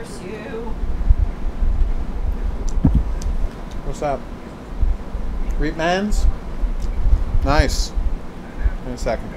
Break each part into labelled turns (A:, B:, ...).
A: curse you.
B: What's up? Reap mans? Nice. In a second.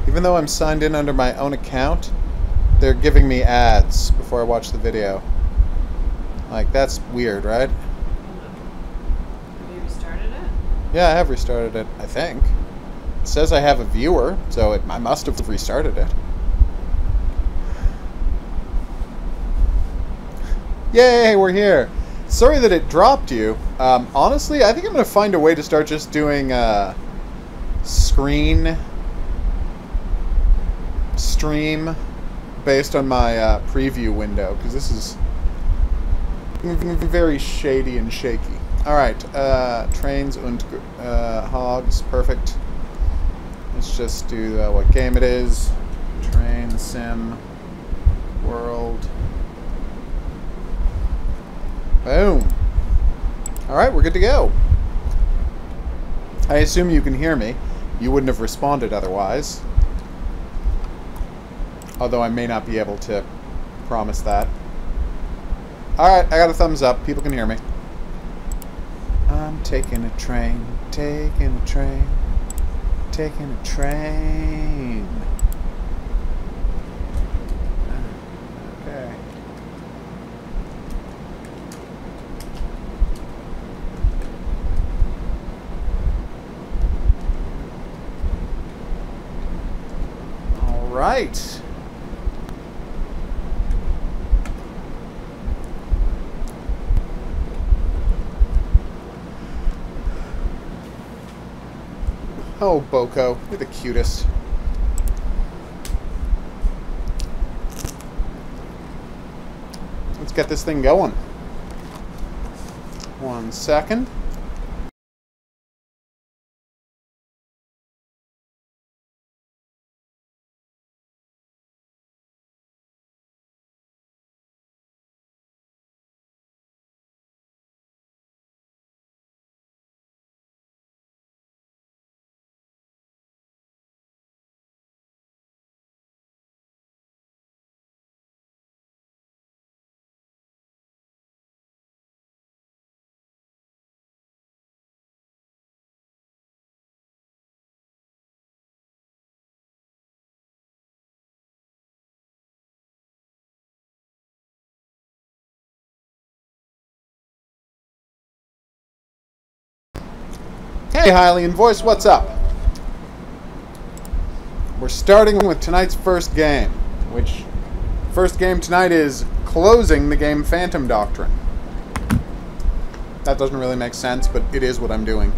B: Even though I'm signed in under my own account, they're giving me ads before I watch the video. Like, that's weird, right?
A: Have you restarted it?
B: Yeah, I have restarted it, I think. It says I have a viewer, so I must have restarted it. Yay, we're here! Sorry that it dropped you. Honestly, I think I'm going to find a way to start just doing stream based on my preview window, because this is very shady and shaky. Alright, trains und hogs, perfect. Let's just do what game it is. Train, sim, world. Boom. Alright, we're good to go. I assume you can hear me. You wouldn't have responded otherwise. Although I may not be able to promise that. Alright, I got a thumbs up. People can hear me. I'm taking a train, taking a train, taking a train. Okay. All right. Oh, Boko, you're the cutest. Let's get this thing going. 1 second. Hey, Hylian Voice, what's up? We're starting with tonight's first game, which first game tonight is closing the game Phantom Doctrine. That doesn't really make sense, but it is what I'm doing.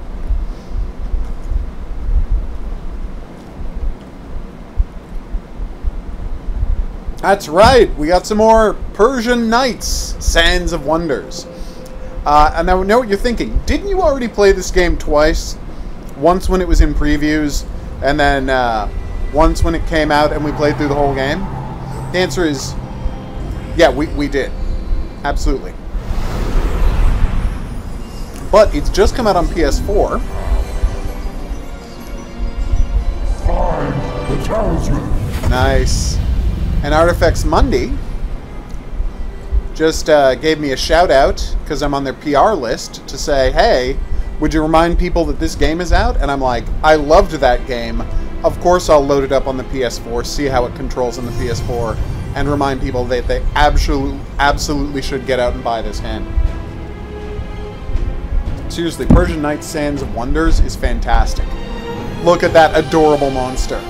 B: That's right, we got some more Persian Nights, Sands of Wonders. And I know what you're thinking. Didn't you already play this game twice? Once when it was in previews, and then once when it came out and we played through the whole game? The answer is, yeah, we did. Absolutely. But it's just come out on PS4.
C: Find the Talisman.
B: Nice. And Artifacts Monday just gave me a shout out because I'm on their PR list to say, hey, would you remind people that this game is out? And I'm like, I loved that game. Of course I'll load it up on the PS4, see how it controls on the PS4, and remind people that they absolutely should get out and buy this game. Seriously, Persian Nights Sands of Wonders is fantastic. Look at that adorable monster.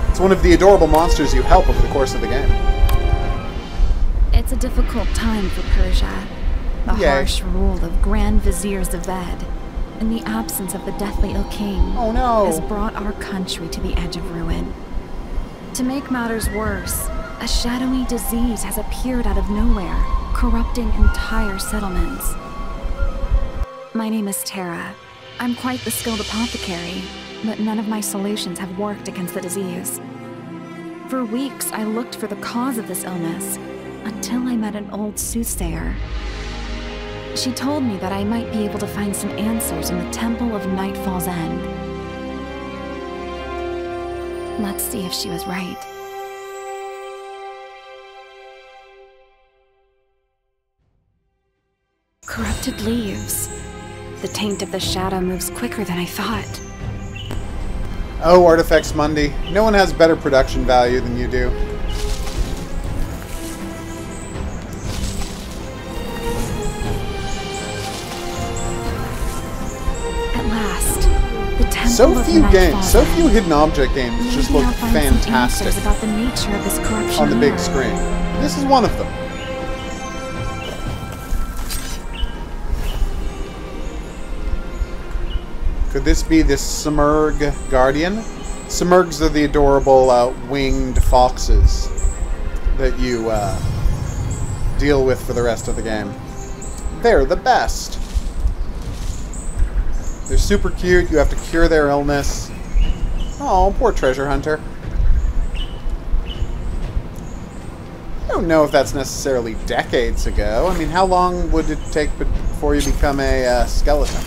B: It's one of the adorable monsters you help over the course of the game.
C: It's a difficult time for Persia. The harsh rule of Grand Vizier Zaved, and the absence of the deathly ill king, has brought our country to the edge of ruin. To make matters worse, a shadowy disease has appeared out of nowhere, corrupting entire settlements. My name is Tara. I'm quite the skilled apothecary, but none of my solutions have worked against the disease. For weeks, I looked for the cause of this illness, until I met an old soothsayer. She told me that I might be able to find some answers in the Temple of Nightfall's End. Let's see if she was right. Corrupted leaves. The taint of the shadow moves quicker than I thought.
B: Oh, Artifacts Mundi. No one has better production value than you do. So few hidden object games just look fantastic
C: about the nature of this corruption
B: on the big screen. This is one of them. Could this be the Simurgh Guardian? Simurghs are the adorable winged foxes that you deal with for the rest of the game. They're the best. They're super cute. You have to cure their illness. Oh, poor treasure hunter. I don't know if that's necessarily decades ago. I mean, how long would it take before you become a skeleton?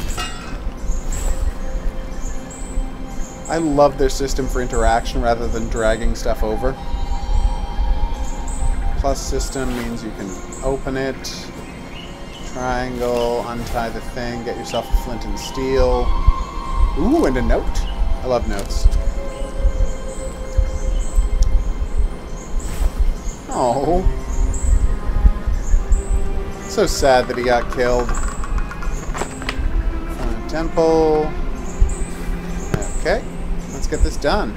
B: I love their system for interaction rather than dragging stuff over. Plus system means you can open it. Triangle, untie the thing, get yourself a flint and steel. Ooh, and a note. I love notes. Oh. So sad that he got killed. Find a temple. Okay, let's get this done.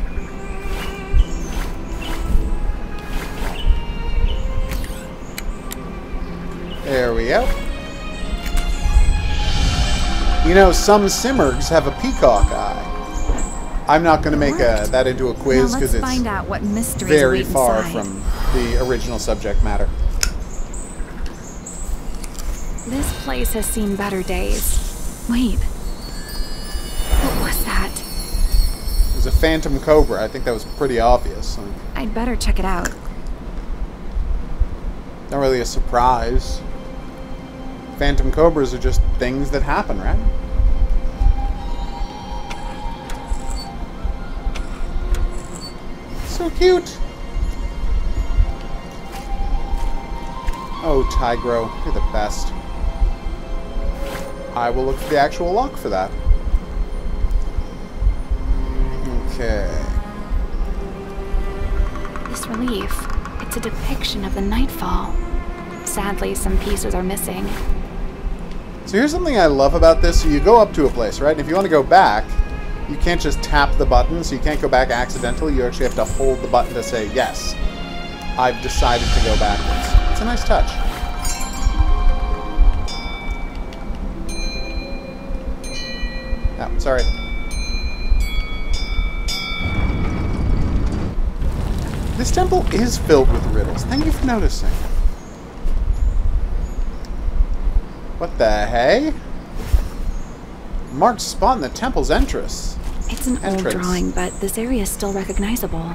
B: There we go. You know, some Simurghs have a peacock eye. I'm not going to make that into a quiz because it's very far from the original subject matter.
C: This place has seen better days. Wait. What was that?
B: It was a phantom cobra. I think that was pretty obvious.
C: I'd better check it out.
B: Not really a surprise. Phantom cobras are just things that happen, right? So cute. Oh, Tigro, you're the best. I will look for the actual lock for that. Okay.
C: This relief, it's a depiction of the Nightfall. Sadly, some pieces are missing.
B: So here's something I love about this. So you go up to a place, right? And if you want to go back, you can't just tap the button, so you can't go back accidentally. You actually have to hold the button to say, yes, I've decided to go backwards. It's a nice touch. Oh, sorry. This temple is filled with riddles. Thank you for noticing. What the hey? Marked spot in the temple's entrance.
C: It's an old drawing, but this area is still recognizable.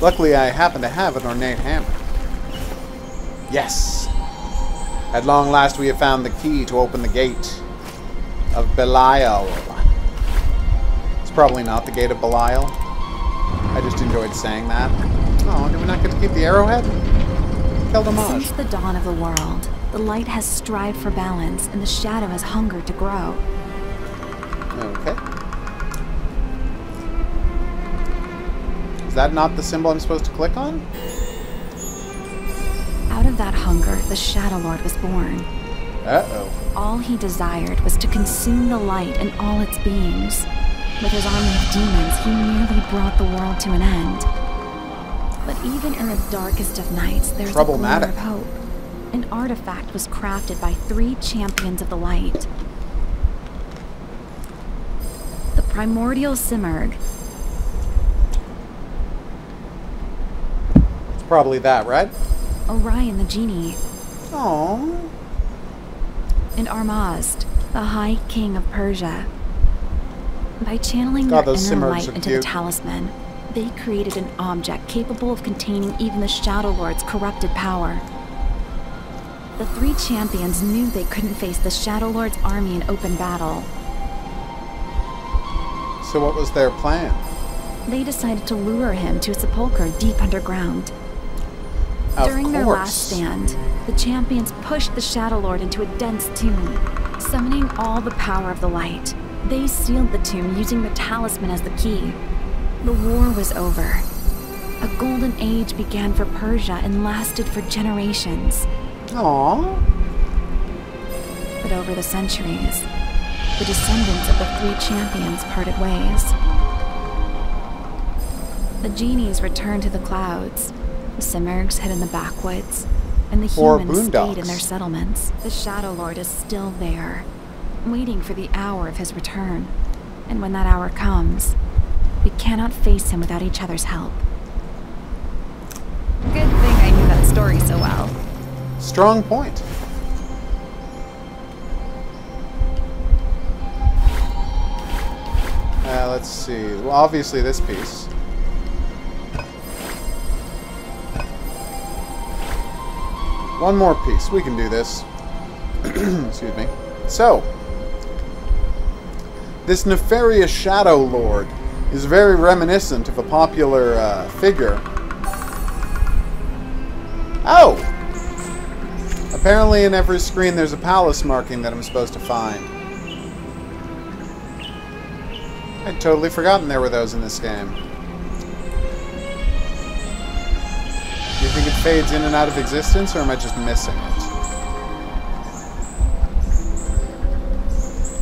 B: Luckily, I happen to have an ornate hammer. Yes! At long last, we have found the key to open the gate of Belial. It's probably not the gate of Belial. I just enjoyed saying that. Oh, did we not get to keep the arrowhead? Quel dommage.
C: Since the dawn of the world, the light has strived for balance and the shadow has hungered to grow.
B: Okay. Is that not the symbol I'm supposed to click on?
C: Out of that hunger, the Shadow Lord was born.
B: Uh-oh.
C: All he desired was to consume the light and all its beings. With his army of demons, he nearly brought the world to an end. But even in the darkest of nights, there's a glimmer of hope. An artifact was crafted by 3 champions of the light. The primordial Simurgh.
B: It's probably that, right?
C: Orion the genie.
B: Aww.
C: And Armazd, the High King of Persia. By channeling their inner light into the Talisman, they created an object capable of containing even the Shadow Lord's corrupted power. The 3 champions knew they couldn't face the Shadow Lord's army in open battle.
B: So what was their plan?
C: They decided to lure him to a sepulchre deep underground. During their last stand, the champions pushed the Shadow Lord into a dense tomb, summoning all the power of the light. They sealed the tomb using the Talisman as the key. The war was over. A golden age began for Persia and lasted for generations.
B: Aww.
C: But over the centuries, the descendants of the 3 champions parted ways. The genies returned to the clouds. The Simurghs hid in the backwoods, and the humans stayed in their settlements. The Shadow Lord is still there, waiting for the hour of his return. And when that hour comes, we cannot face him without each other's help. Good thing I knew that story so well.
B: Strong point. Let's see. Well, obviously this piece. One more piece. We can do this. Excuse me. So, this nefarious Shadow Lord is very reminiscent of a popular figure. Oh! Apparently in every screen there's a palace marking that I'm supposed to find. I'd totally forgotten there were those in this game. Do you think it fades in and out of existence, or am I just missing it?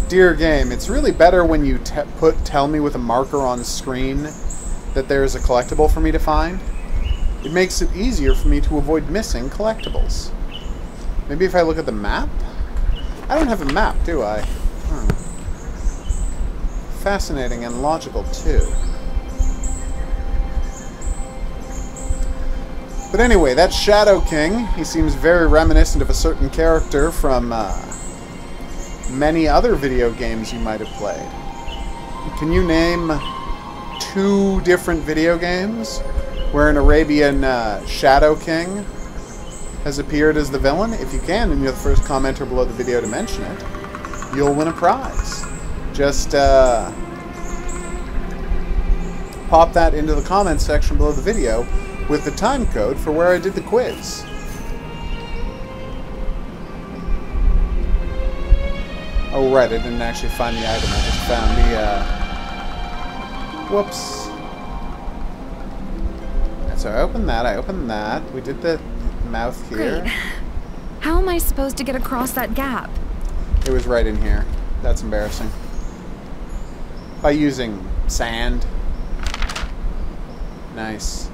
B: Dear game, it's really better when you tell me with a marker on screen that there is a collectible for me to find. It makes it easier for me to avoid missing collectibles. Maybe if I look at the map? I don't have a map, do I? Fascinating and logical, too. But anyway, that Shadow King, he seems very reminiscent of a certain character from many other video games you might have played. Can you name 2 different video games where an Arabian Shadow King has appeared as the villain? If you can, and you're the first commenter below the video to mention it, you'll win a prize. Just pop that into the comments section below the video with the time code for where I did the quiz. Oh right, I didn't actually find the item, I just found the whoops. So I opened that, we did the mouth here.
C: Great. How am I supposed to get across that gap?
B: It was right in here. That's embarrassing. By using sand. Nice.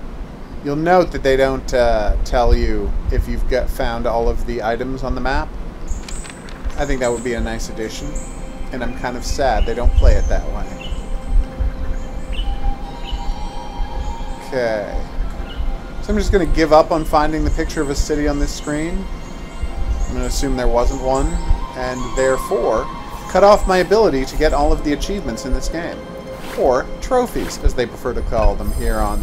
B: You'll note that they don't tell you if you've found all of the items on the map. I think that would be a nice addition. And I'm kind of sad they don't play it that way. Okay. So I'm just going to give up on finding the picture of a city on this screen. I'm going to assume there wasn't one. And therefore, cut off my ability to get all of the achievements in this game. Or trophies, as they prefer to call them here on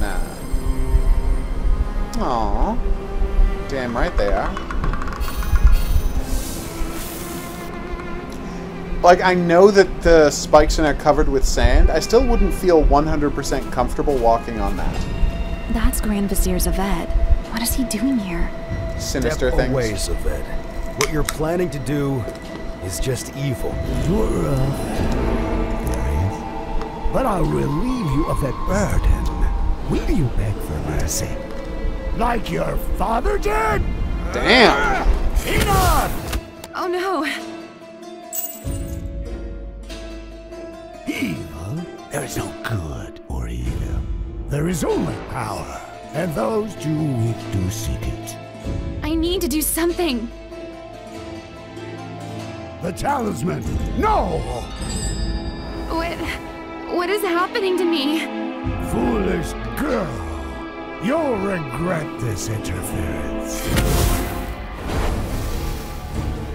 B: Aww. Damn right they are. Like, I know that the spikes in are covered with sand. I still wouldn't feel 100% comfortable walking on that.
C: That's Grand Vizier Zaved. What is he doing here?
B: Sinister
D: Step
B: things.
D: away, Zaved. What you're planning to do is just evil.
E: You're rough, but I'll relieve you of that burden. Will you beg for mercy? Like your father did?
B: Damn.
E: Enough!
C: Oh no!
E: Evil? There is no good or evil. There is only power, and those too weak to seek it.
C: I need to do something!
E: The Talisman! No!
C: What is happening to me?
E: Foolish girl! You'll regret this interference.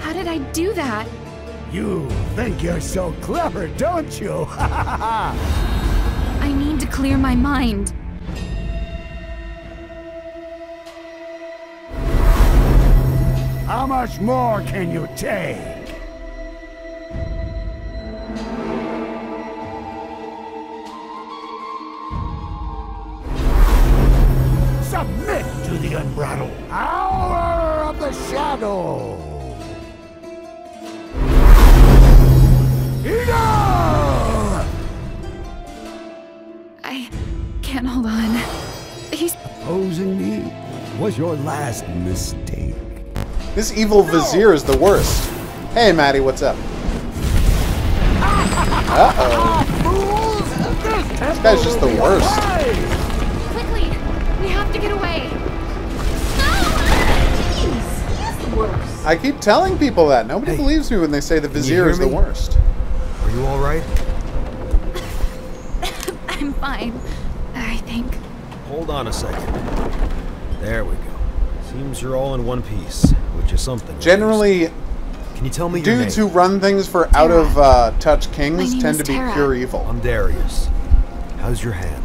C: How did I do that?
E: You think you're so clever, don't you?
C: I need to clear my mind.
E: How much more can you take? Submit to the unbridled power of the shadow! Enough!
C: I can't hold on. He's...
E: Opposing me was your last mistake.
B: This evil vizier is the worst. Hey, Maddie, what's up? Uh-oh. This guy's just the worst.
C: Quickly! We have to get away!
B: I keep telling people that. Nobody believes me when they say the vizier is the worst.
D: Are you alright?
C: I'm fine. I think.
D: Hold on a second. There we go. Seems you're all in one piece, which is something.
B: Generally,
D: can you tell me your
B: dudes
D: name?
B: who run things for out-of-touch kings
C: name
B: tend
C: is
B: to be
C: Tara.
B: pure evil.
D: I'm Darius. How's your hand?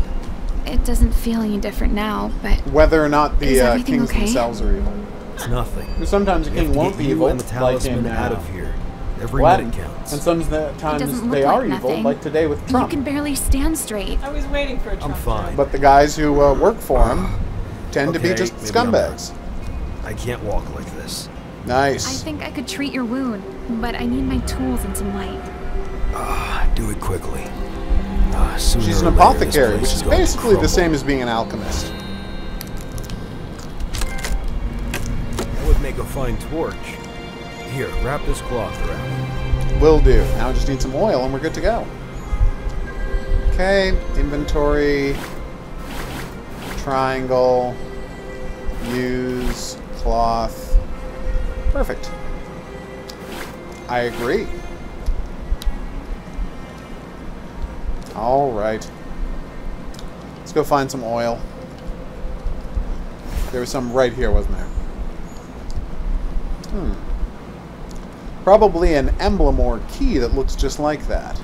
C: It doesn't feel any different now, but...
B: Whether or not
C: Is
B: the
C: everything
B: kings
C: okay?
B: themselves are evil.
D: It's nothing.
B: Sometimes a
D: We have
B: king
D: to
B: won't
D: get
B: be
D: you
B: evil,
D: and the
B: like
D: Talisman
B: in
D: out of here. Every
B: Latin.
D: minute counts.
B: And sometimes
C: doesn't
B: they
C: look
B: are
C: like
B: evil,
C: nothing.
B: like today with
C: You
B: Trump.
C: can barely stand straight.
A: I was waiting for a Trump.
D: I'm fine.
B: But the guys who work for him tend to be
D: Okay,
B: just
D: maybe I'm
B: scumbags.
D: I can't walk like this.
C: I
B: Nice.
C: think I could treat your wound, but I need my tools and some light.
D: Do it quickly.
B: She's an apothecary, which is basically the same as being an alchemist.
D: That would make a fine torch. Here, wrap this cloth around it.
B: Will do. Now I just need some oil and we're good to go. Okay, inventory, triangle, use, cloth. Perfect. I agree. Alright. Let's go find some oil. There was some right here, wasn't there? Probably an emblem or key that looks just like that.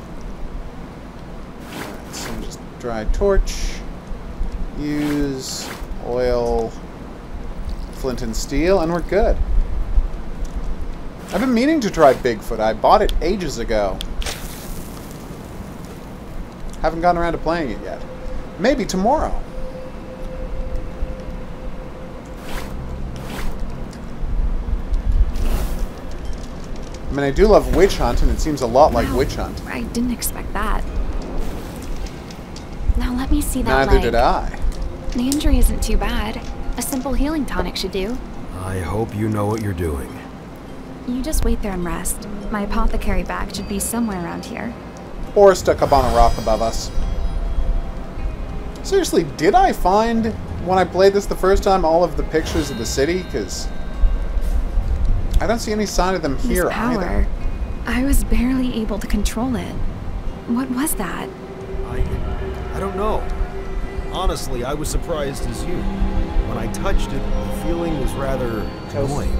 B: Alright, so just dry torch. Use oil, flint and steel, and we're good. I've been meaning to try Bigfoot. I bought it ages ago. Haven't gotten around to playing it yet. Maybe tomorrow. I mean, I do love Witch Hunt, and it seems a lot like
C: Wow,
B: Witch Hunt.
C: I didn't expect that. Now let me see that
B: Neither
C: leg.
B: did I.
C: The injury isn't too bad. A simple healing tonic should do.
D: I hope you know what you're doing.
C: You just wait there and rest. My apothecary bag should be somewhere around here.
B: Or stuck up on a rock above us. Seriously, did I find, when I played this the first time, all of the pictures of the city? Because I don't see any sign of them here
C: This power,
B: either.
C: I was barely able to control it. What was that?
D: I don't know. Honestly, I was surprised as you. When I touched it, the feeling was rather annoying.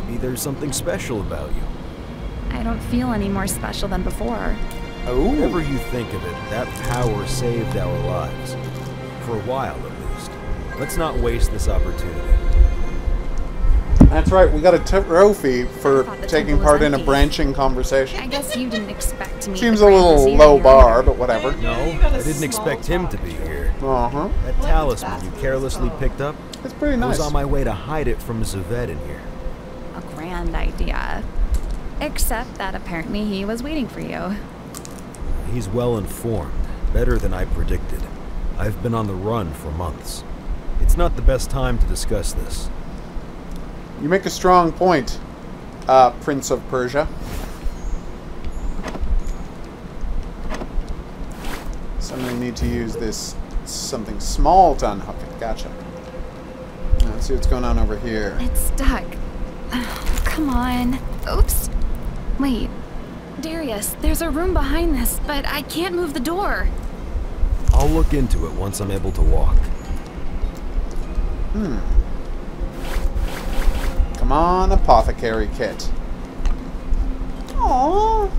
D: Maybe there's something special about you.
C: I don't feel any more special than before.
D: Whatever you think of it, that power saved our lives. For a while, at least. Let's not waste this opportunity.
B: That's right, we got a trophy for
C: thought the
B: taking
C: temple was
B: part in a
C: empty.
B: branching conversation.
C: I guess you didn't expect to meet
B: Seems
C: the
B: a
C: Grand
B: little
C: Vizier
B: low
C: here
B: bar,
C: either.
B: but whatever.
D: No,
A: You got a
D: I didn't
A: small
D: expect him to
A: talk.
D: be here.
B: Uh-huh.
D: That talisman you carelessly picked up?
B: It's pretty nice.
D: I was on my way to hide it from Zaved in here.
C: A grand idea. Except that apparently he was waiting for you.
D: He's well informed, better than I predicted. I've been on the run for months. It's not the best time to discuss this.
B: You make a strong point, Prince of Persia. So I'm going to need to use this something small to unhook it. Gotcha. Let's see what's going on over here.
C: It's stuck. Come on. Oops. Wait. Darius, there's a room behind this, but I can't move the door.
D: I'll look into it once I'm able to walk.
B: Come on, apothecary kit. Aww.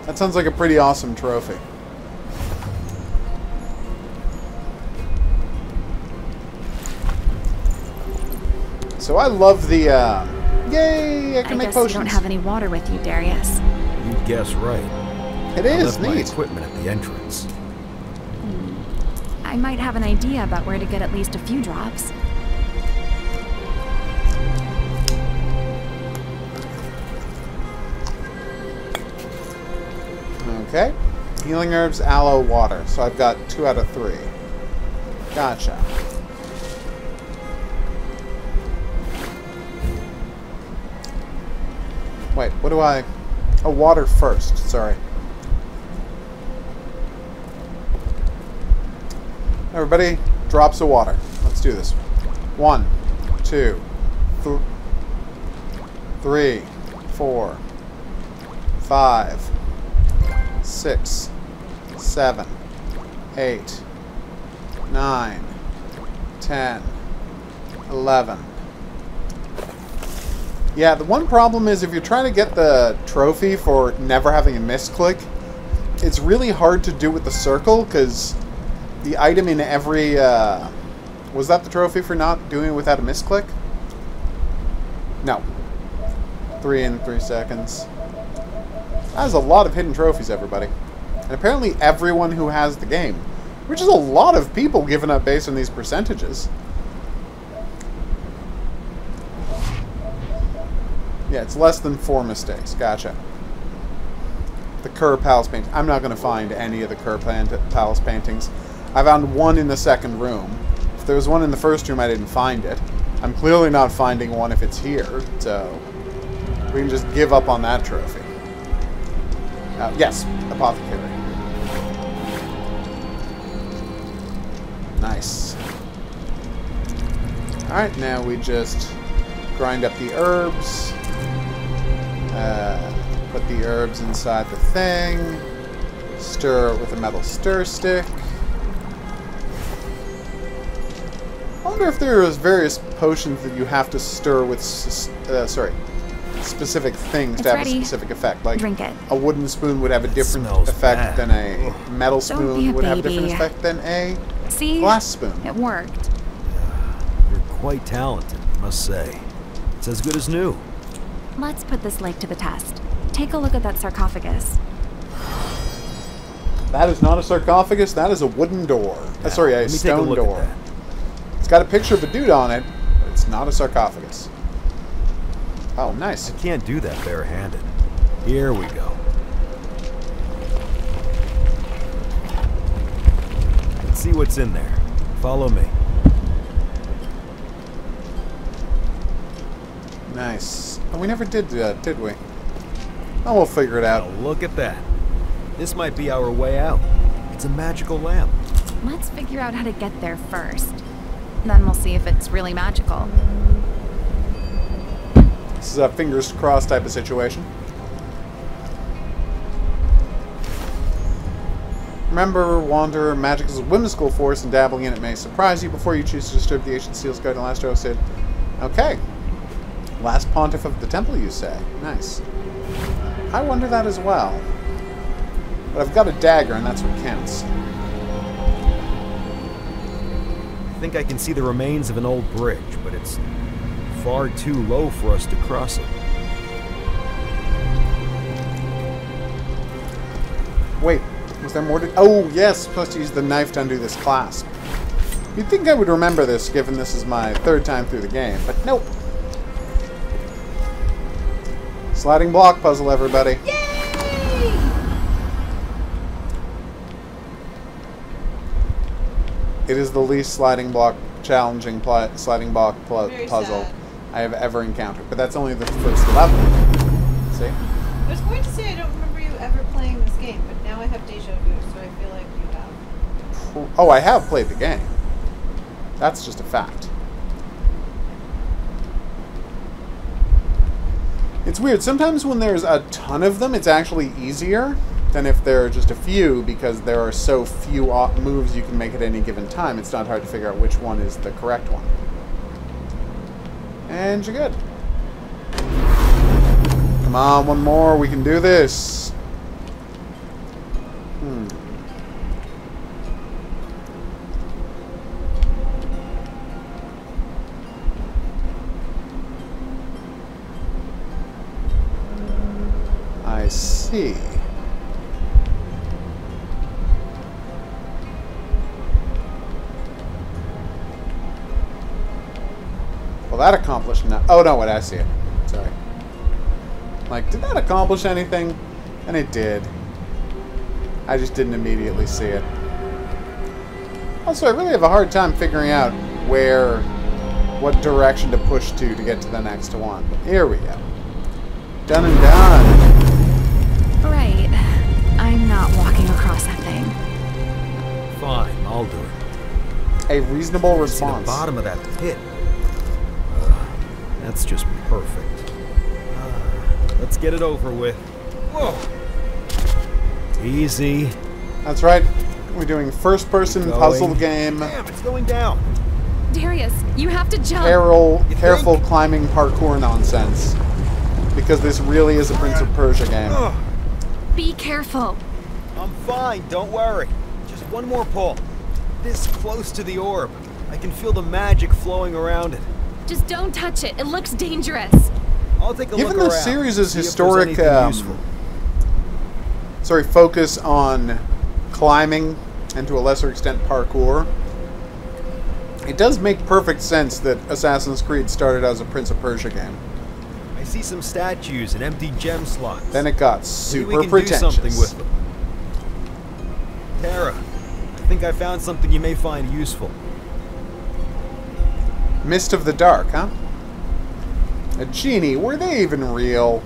B: That sounds like a pretty awesome trophy. So I love the, yay, I can make potions.
C: You don't have any water with you, Darius.
D: You guess right.
B: It is
D: I left
B: neat.
D: my equipment at the entrance.
C: I might have an idea about where to get at least a few drops.
B: Okay. Healing herbs, aloe, water. So I've got 2 out of 3. Gotcha. Wait, what do I... Oh, water first. Sorry. Everybody, drops of water. Let's do this. 1, 2, 3, 4, 5, 6, 7, 8, 9, 10, 11. Yeah, the one problem is if you're trying to get the trophy for never having a misclick, it's really hard to do with the circle, because the item in every... was that the trophy for not doing it without a misclick? No. 3 in 3 seconds. That is a lot of hidden trophies, everybody. And apparently everyone who has the game. Which is a lot of people giving up based on these percentages. Yeah, it's less than 4 mistakes. Gotcha. The Kerr Palace painting. I'm not going to find any of the Kerr Palace paintings. I found one in the second room. If there was one in the first room, I didn't find it. I'm clearly not finding one if it's here, so we can just give up on that trophy. Yes, apothecary. Nice. Alright, now we just grind up the herbs. Put the herbs inside the thing. Stir it with a metal stir stick. I wonder if there is various potions that you have to stir with, specific things to have a specific effect. Like,
C: drink it.
B: A wooden spoon would have a different effect than a metal spoon would have a different effect than a glass spoon.
C: It worked.
D: You're quite talented, I must say. It's as good as new.
C: Let's put this lake to the test. Take a look at that sarcophagus.
B: That is not a sarcophagus, that is a wooden door. Sorry, a stone door. It's got a picture of a dude on it, but it's not a sarcophagus. Oh, nice.
D: I can't do that barehanded. Here we go. Let's see what's in there. Follow me.
B: Nice. Oh, we never did we? Oh, we'll figure it out.
D: Now look at that. This might be our way out. It's a magical lamp.
C: Let's figure out how to get there first. Then we'll see if it's really magical.
B: This is a fingers crossed type of situation. Remember, Wanderer, magic is a whimsical force, and dabbling in it may surprise you before you choose to disturb the ancient seals guard and last said. Okay. Last pontiff of the temple, you say? Nice. I wonder that as well. But I've got a dagger, and that's what counts.
D: I think I can see the remains of an old bridge, but it's far too low for us to cross it.
B: Wait, was there more to... Oh, yes, supposed to use the knife to undo this clasp. You'd think I would remember this, given this is my third time through the game, but nope. Sliding block puzzle, everybody.
A: Yay!
B: It is the least sliding block challenging sliding block puzzle
A: sad.
B: I have ever encountered, but that's only the first level. See?
A: I was going to say I don't remember you ever playing this game, but now I have deja vu, so I feel like you have.
B: Oh, I have played the game. That's just a fact. It's weird. Sometimes when there's a ton of them, it's actually easier than if there are just a few, because there are so few moves you can make at any given time. It's not hard to figure out which one is the correct one. And you're good. Come on, one more. We can do this. I see. Well, that accomplished nothing. Oh, no, wait, I see it. Sorry. Like, did that accomplish anything? And it did. I just didn't immediately see it. Also, I really have a hard time figuring out what direction to push to get to the next one. But here we go. Done and done.
C: Right. I'm not walking across that thing.
D: Fine, I'll do it.
B: A reasonable
D: To the
B: response.
D: bottom of that pit. That's just perfect. Let's get it over with. Whoa. Easy.
B: That's right. We're doing first-person puzzle game.
D: Damn, it's going down.
C: Darius, you have to jump.
B: Careful climbing parkour nonsense. Because this really is a Prince of Persia game.
C: Be careful.
D: I'm fine, don't worry. Just one more pull. This close to the orb. I can feel the magic flowing around it.
C: Just don't touch it. It looks dangerous.
D: I'll take a look
B: Given
D: around.
B: the series'
D: See if there's
B: historic
D: anything useful.
B: focus on climbing and to a lesser extent parkour, it does make perfect sense that Assassin's Creed started as a Prince of Persia game.
D: I see some statues and empty gem slots.
B: Then it got
D: Maybe
B: super
D: we can
B: pretentious.
D: do something with them. Tara, I think I found something you may find useful.
B: Mist of the Dark, huh? A genie, were they even real?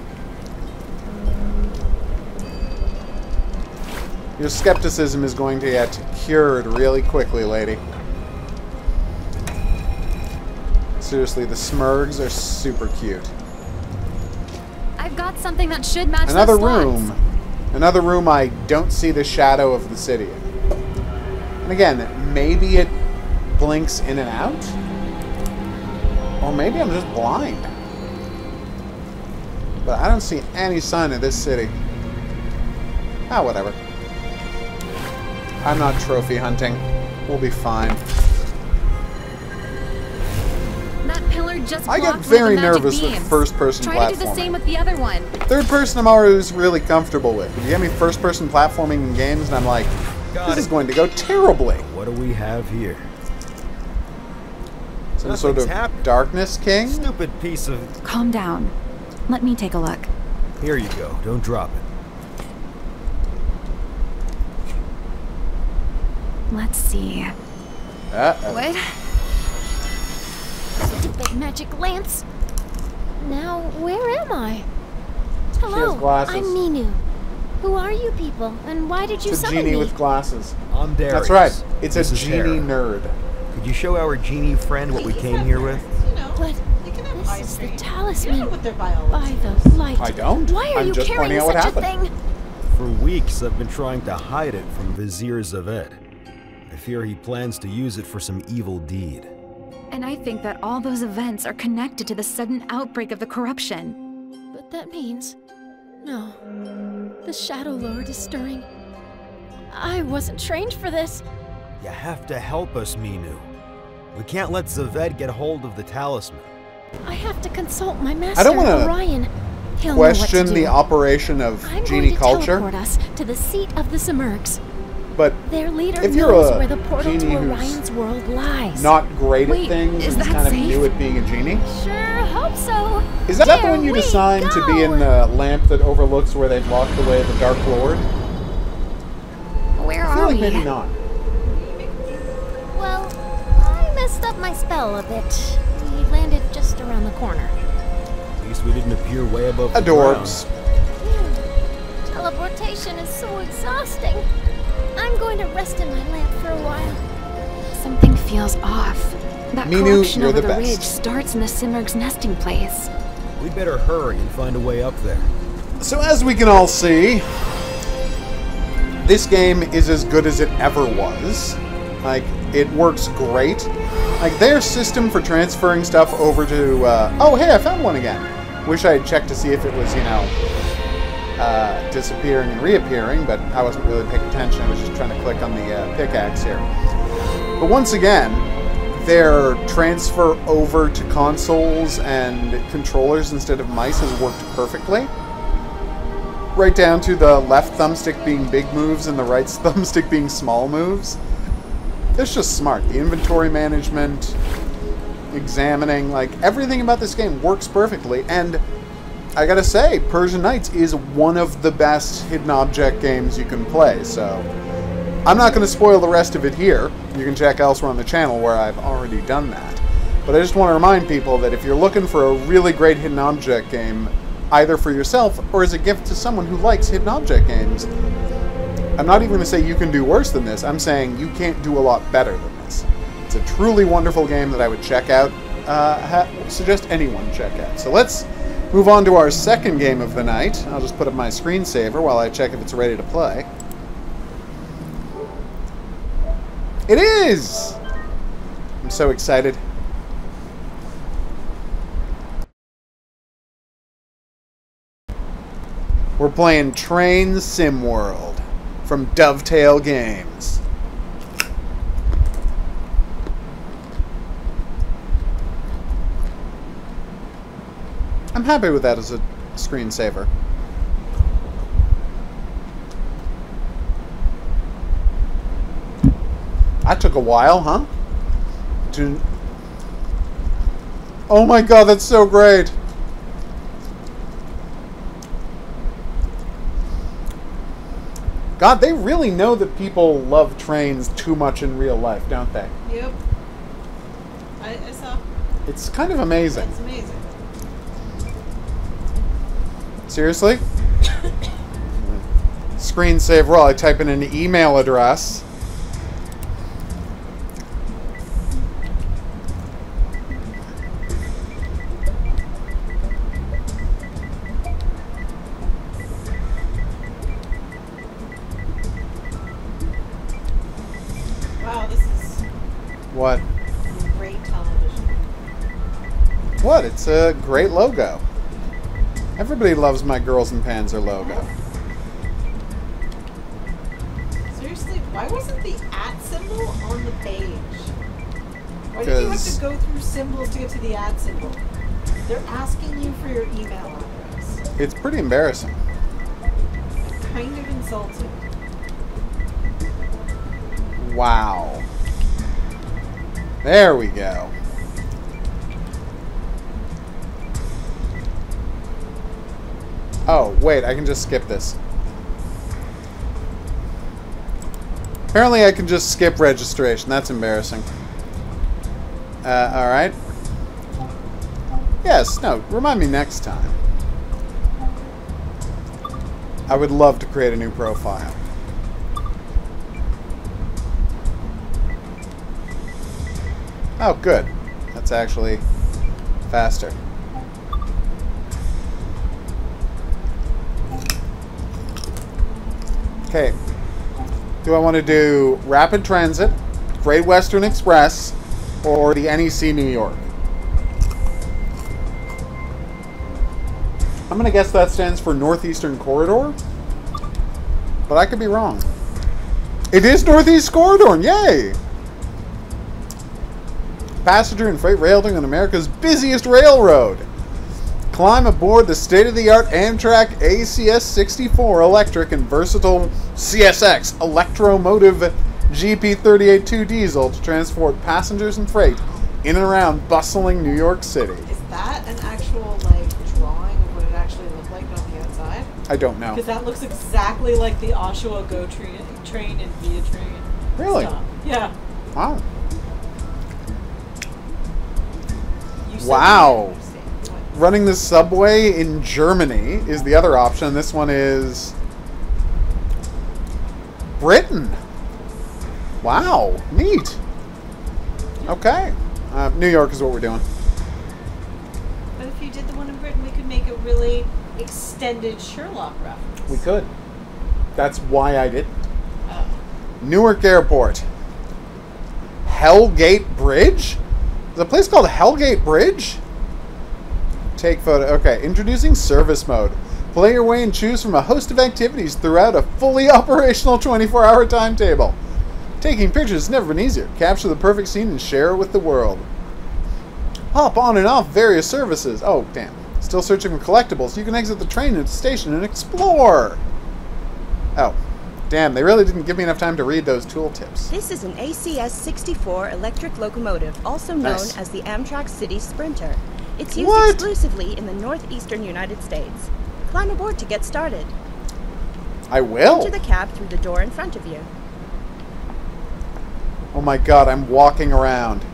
B: Your skepticism is going to get cured really quickly, lady. Seriously, the Smurgs are super cute.
C: I've got something that should match
B: Another
C: those slots.
B: room. Another room I don't see the shadow of the city in. And again, maybe it blinks in and out? Or maybe I'm just blind. But I don't see any sign of this city. Ah, whatever. I'm not trophy hunting. We'll be fine.
C: That pillar just
B: I get
C: blocked
B: very
C: with the magic
B: nervous
C: beams.
B: with first-person
C: Try to do the
B: platforming.
C: same with the other one.
B: Third person I'm always really comfortable with. If you get me first-person platforming in games and I'm like, this is going to go terribly.
D: What do we have here?
B: Some sort
D: Nothing's
B: of
D: happened.
B: darkness king?
D: Stupid piece of...
C: Calm down. Let me take a look.
D: Here you go. Don't drop it.
C: Let's see.
B: Uh-oh.
C: What? Stupid magic lance.
F: Now, where am I?
B: She has
F: Hello,
B: glasses.
F: I'm Minu. Who are you people, and why did you
B: It's a
F: summon
B: genie
F: me?
B: with glasses.
D: I'm Darius.
B: That's right. It's
D: This
B: a
D: is
B: genie
D: Tara.
B: nerd.
D: Could you show our genie friend what we came here with?
A: You know,
F: But
A: they can have
F: this
A: ice
F: is the
A: cream. You
F: talisman.
A: know what their biology
F: By
A: is.
F: the light.
B: I don't.
F: Why are
B: I'm
F: you
B: just
F: carrying
B: pointing out what
F: such a
B: happened.
F: thing?
D: For weeks, I've been trying to hide it from Vizier Zaved. I fear he plans to use it for some evil deed.
C: And I think that all those events are connected to the sudden outbreak of the corruption.
F: But that means... No. The Shadow Lord is stirring. I wasn't trained for this.
D: You have to help us, Minu. We can't let Zaved get hold of the talisman.
F: I have to consult my master,
B: I don't want
F: Orion.
B: to question the operation of genie culture.
F: I'm going to teleport us to the seat of the Simurgs.
B: But
F: their leader
B: if you're
F: knows
B: a
F: where the portal
B: genie
F: to Orion's world lies.
B: Not great at
C: Wait,
B: things
C: is
B: and
C: that
B: kind of
C: safe?
B: new at being a genie.
F: Sure hope so.
B: Is that the
F: There
B: one you'd
F: we
B: assign to be in
F: go.
B: the lamp that overlooks where they've locked away the Dark Lord?
C: Where
B: I feel
C: are
B: like
C: we?
B: maybe not.
F: Well, I messed up my spell a bit. We landed just around the corner.
D: At least we didn't appear way above the
B: Adorbs.
F: Teleportation is so exhausting. I'm going to rest in my lamp for a while.
C: Something feels off. That
B: Minu,
C: corruption
B: you're
C: over
B: the
C: the
B: best.
C: ridge starts in the Simurg's nesting place.
D: We better hurry and find a way up there.
B: So as we can all see, this game is as good as it ever was. Like, it works great. Like, their system for transferring stuff over to, oh, hey, I found one again. Wish I had checked to see if it was, you know, disappearing and reappearing, but I wasn't really paying attention. I was just trying to click on the pickaxe here. But once again, their transfer over to consoles and controllers instead of mice has worked perfectly. Right down to the left thumbstick being big moves and the right thumbstick being small moves. It's just smart. The inventory management, examining, like, everything about this game works perfectly. And I gotta say, Persian Nights is one of the best hidden object games you can play. So I'm not going to spoil the rest of it here. You can check elsewhere on the channel where I've already done that. But I just want to remind people that if you're looking for a really great hidden object game, either for yourself or as a gift to someone who likes hidden object games, I'm not even going to say you can do worse than this. I'm saying you can't do a lot better than this. It's a truly wonderful game that I would check out. Suggest anyone check out. So let's move on to our second game of the night. I'll just put up my screensaver while I check if it's ready to play. It is! I'm so excited. We're playing Train Sim World from Dovetail Games. I'm happy with that as a screensaver. That took a while, huh? Oh my god, that's so great! God, they really know that people love trains too much in real life, don't they?
A: Yep. I saw.
B: It's kind of amazing.
A: It's amazing.
B: Seriously? Screensaver while I type in an email address.
A: Wow, this is
B: What?
A: great television.
B: What? It's a great logo. Everybody loves my Girls and Panzer logo.
A: Seriously, why wasn't the @ symbol on the page? Why did you have to go through symbols to get to the @ symbol? They're asking you for your email address.
B: It's pretty embarrassing.
A: Kind of insulting.
B: Wow. There we go. Oh, wait, I can just skip this. Apparently I can just skip registration. That's embarrassing. Alright. Yes, no, remind me next time. I would love to create a new profile. Oh, good. That's actually faster. Okay. Do I want to do Rapid Transit, Great Western Express, or the NEC New York? I'm going to guess that stands for Northeastern Corridor, but I could be wrong. It is Northeast Corridor, yay! passenger and freight railing on America's busiest railroad. Climb aboard the state-of-the-art Amtrak ACS-64 electric and versatile CSX electromotive GP38-2 diesel to transport passengers and freight in and around bustling New York City.
A: Is that an actual, like, drawing of what it actually looked like on the outside?
B: I don't know.
A: Because that looks exactly like the HOGuru train and Via train.
B: Really?
A: Stuff. Yeah.
B: Wow.
A: You said
B: Wow.
A: you
B: Running the subway in Germany is the other option. This one is Britain. Wow. Neat. Okay. New York is what we're doing.
A: But if you did the one in Britain, we could make a really extended Sherlock reference.
B: We could. That's why I didn't.
A: Oh.
B: Newark Airport. Hellgate Bridge? There's a place called Hellgate Bridge? Take photo. Okay, introducing service mode. Play your way and choose from a host of activities throughout a fully operational 24-hour timetable. Taking pictures has never been easier. Capture the perfect scene and share it with the world. Hop on and off various services. Oh, damn. Still searching for collectibles. You can exit the train at the station and explore. Oh. Damn, they really didn't give me enough time to read those tooltips.
G: This is an ACS-64 electric locomotive, also known as the Amtrak City Sprinter. It's used exclusively in the northeastern United States. Climb aboard to get started.
B: I will.
G: Enter the cab through the door in front of you.
B: Oh my god, I'm walking around.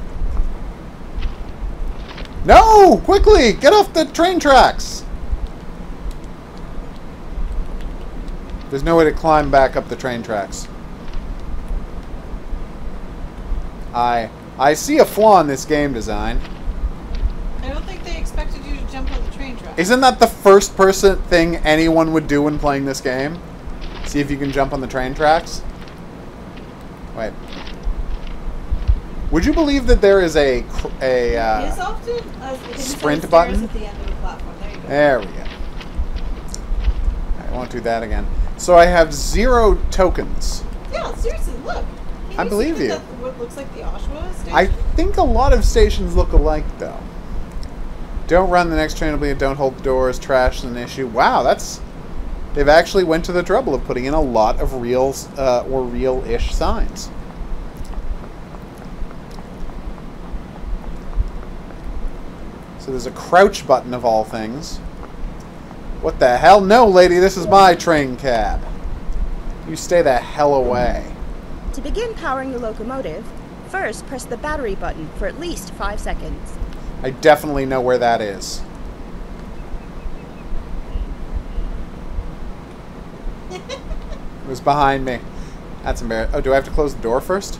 B: No! Quickly! Get off the train tracks! There's no way to climb back up the train tracks. I see a flaw in this game design.
A: I don't think they expected you to jump on the train track.
B: Isn't that the first person thing anyone would do when playing this game? See if you can jump on the train tracks? Wait. Would you believe that there is a sprint button?
A: At the end of the platform. There you go.
B: There we go. I won't do that again. So I have 0 tokens.
A: Yeah, seriously, look.
B: I believe you.
A: What looks like the Oshawa station?
B: I think a lot of stations look alike, though. Don't run, the next train will be, don't hold the doors, trash is an issue. Wow, that's... They've actually went to the trouble of putting in a lot of real or real-ish signs. So there's a crouch button of all things. What the hell? No, lady, this is my train cab. You stay the hell away.
G: To begin powering the locomotive, first press the battery button for at least 5 seconds.
B: I definitely know where that is. It was behind me. That's embarrassing. Oh, do I have to close the door first?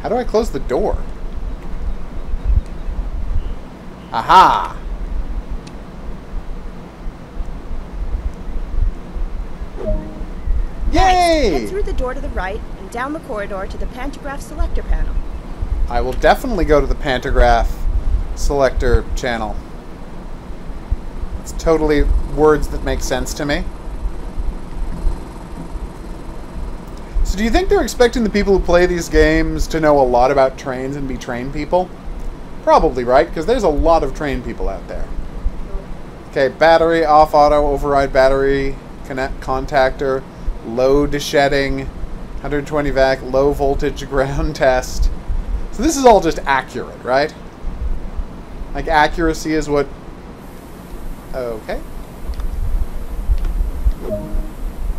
B: How do I close the door? Aha! Yay!
G: Next, head through the door to the right and down the corridor to the pantograph selector panel.
B: I will definitely go to the pantograph selector channel. It's totally words that make sense to me. So do you think they're expecting the people who play these games to know a lot about trains and be train people? Probably, right? Because there's a lot of train people out there. Okay, battery, off auto, override battery, contactor, load shedding, 120 vac, low voltage ground test. So this is all just accurate, right? Like accuracy is what... Okay.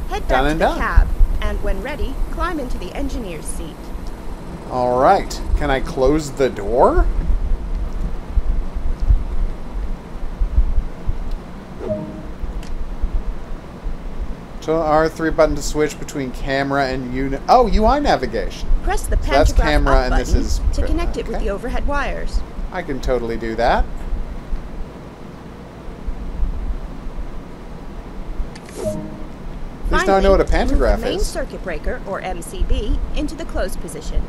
G: Head back to the cab, and when ready, climb into the engineer's seat.
B: Alright. Can I close the door? So R3 button to switch between camera and UI. Oh, UI navigation.
G: Press the
B: so that's camera and this is
G: to connect it with the overhead wires.
B: I can totally do that. At least now I know what a pantograph
G: is. Main circuit breaker, or MCB, into the closed position.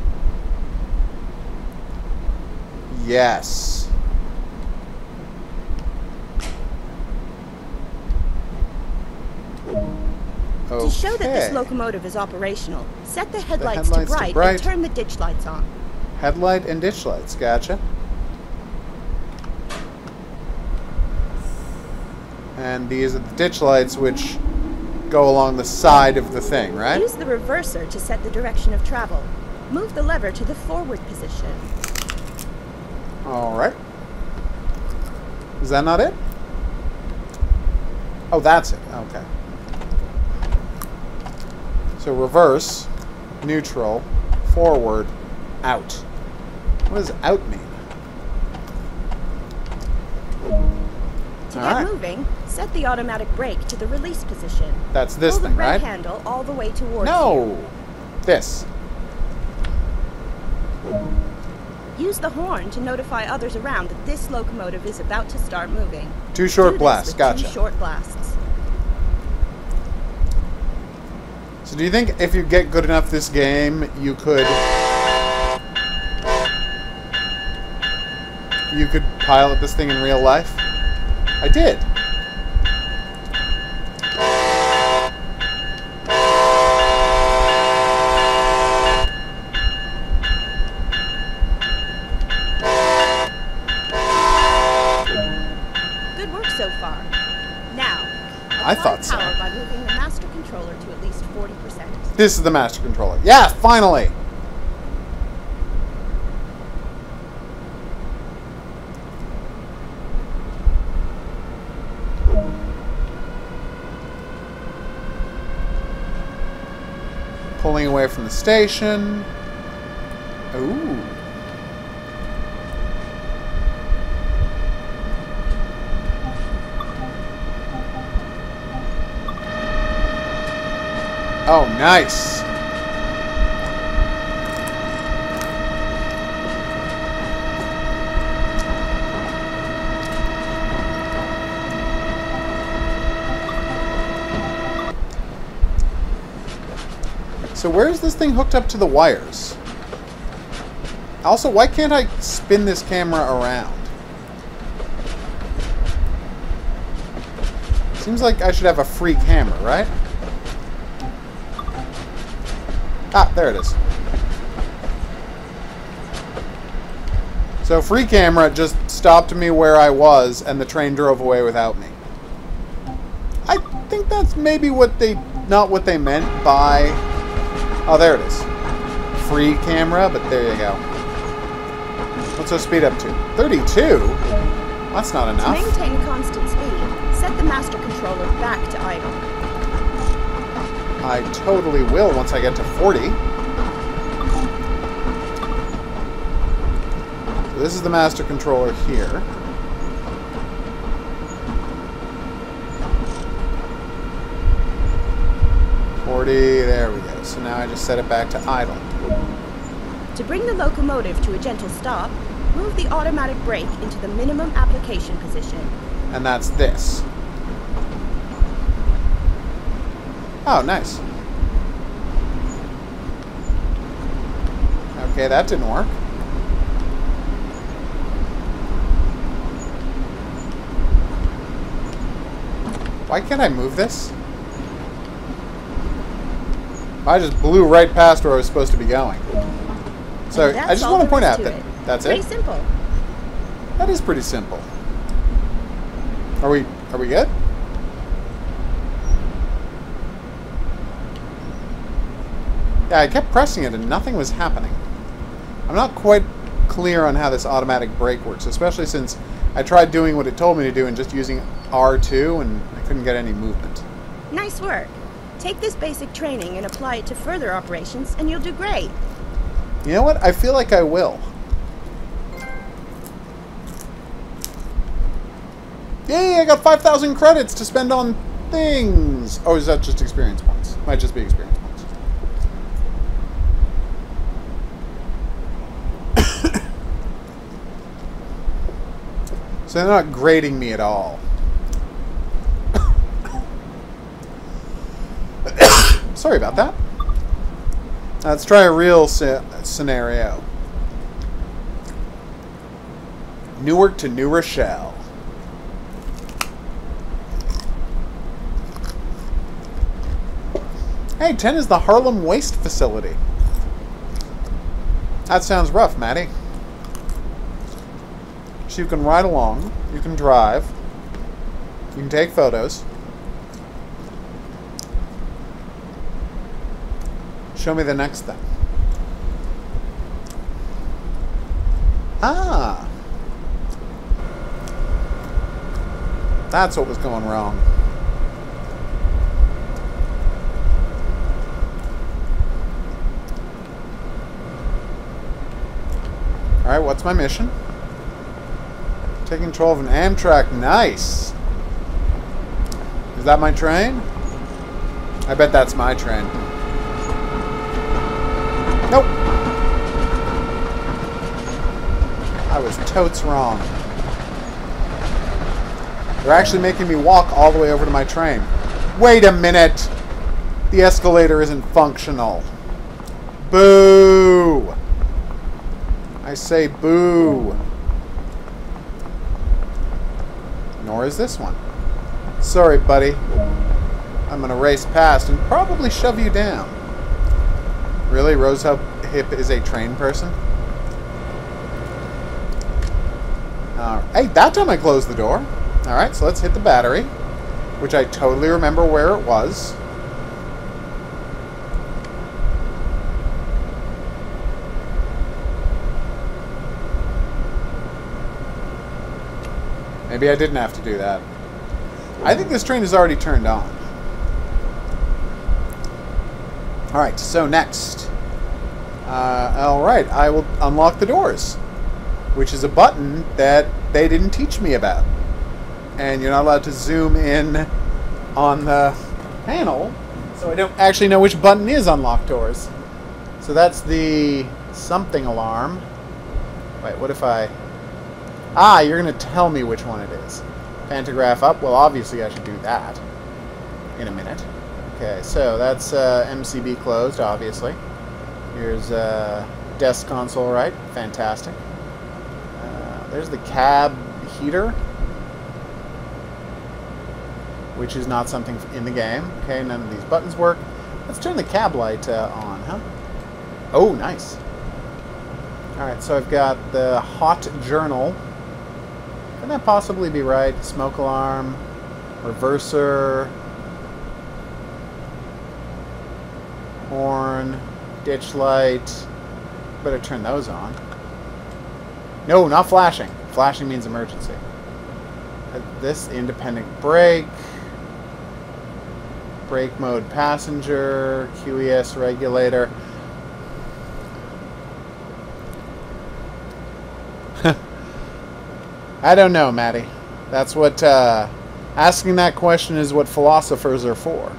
B: Yes. Okay.
G: To show that this locomotive is operational, set the headlights to bright and turn the ditch lights on.
B: Headlight and ditch lights, gotcha. And these are the ditch lights which go along the side of the thing, right?
G: Use the reverser to set the direction of travel. Move the lever to the forward position.
B: Alright. Is that not it? Oh, that's it. Okay. So reverse, neutral, forward, out. What does out mean?
G: To get moving, set the automatic brake to the release position.
B: That's this thing, right?
G: Pull the red handle all the way towards you.
B: No! This.
G: Use the horn to notify others around that this locomotive is about to start moving.
B: 2 short blasts, gotcha.
G: 2 short blasts.
B: So do you think if you get good enough this game, you could pilot this thing in real life? I did.
G: Good work so far. Now,
B: I thought so.
G: Power by moving the master controller to at least 40%.
B: This is the master controller. Yeah, finally! Pulling away from the station. Ooh. Oh, nice. So where is this thing hooked up to the wires? Also, why can't I spin this camera around? Seems like I should have a free camera, right? Ah, there it is. So free camera just stopped me where I was, and the train drove away without me. I think that's maybe not what they meant by... Oh, there it is. Free camera, but there you go. What's our speed up to? 32? That's not enough.
G: To maintain constant speed, set the master controller back to idle.
B: I totally will once I get to 40. So this is the master controller here. There we go. So now I just set it back to idle.
G: To bring the locomotive to a gentle stop, move the automatic brake into the minimum application position.
B: And that's this. Oh, nice. Okay, that didn't work. Why can't I move this? I just blew right past where I was supposed to be going. So I just want to point out that that's it.
G: Pretty simple.
B: That is pretty simple. Are we good? Yeah, I kept pressing it and nothing was happening. I'm not quite clear on how this automatic brake works, especially since I tried doing what it told me to do and just using R2 and I couldn't get any movement.
G: Nice work. Take this basic training and apply it to further operations, and you'll do great.
B: You know what? I feel like I will. Yay, I got 5,000 credits to spend on things! Oh, is that just experience points? Might just be experience points. So they're not grading me at all. Sorry about that. Let's try a real scenario. Newark to New Rochelle. Hey, 10 is the Harlem Waste Facility. That sounds rough, Maddie. So you can ride along, you can drive, you can take photos. Show me the next thing. Ah! That's what was going wrong. Alright, what's my mission? Take control of an Amtrak. Nice! Is that my train? I bet that's my train. Nope! I was totes wrong. They're actually making me walk all the way over to my train. Wait a minute! The escalator isn't functional. Boo! I say boo. Nor is this one. Sorry, buddy. I'm gonna race past and probably shove you down. Really? Rosehip is a train person? Hey, that time I closed the door. Alright, so let's hit the battery, which I totally remember where it was. Maybe I didn't have to do that. I think this train is already turned on. Alright, so next. Alright, I will unlock the doors, which is a button that they didn't teach me about. And you're not allowed to zoom in on the panel, so I don't actually know which button is unlock doors. So that's the something alarm. Wait, what if I... Ah, you're going to tell me which one it is. Pantograph up. Well, obviously I should do that in a minute. Okay, so that's MCB closed, obviously. Here's desk console, right? Fantastic. There's the cab heater, which is not something in the game. Okay, none of these buttons work. Let's turn the cab light on, huh? Oh, nice. Alright, so I've got the hot journal. Can that possibly be right? Smoke alarm, reverser, horn, ditch light. Better turn those on. No, not flashing. Flashing means emergency. This independent brake. Brake mode passenger, QES regulator. I don't know, Maddie. That's what, asking that question is what philosophers are for.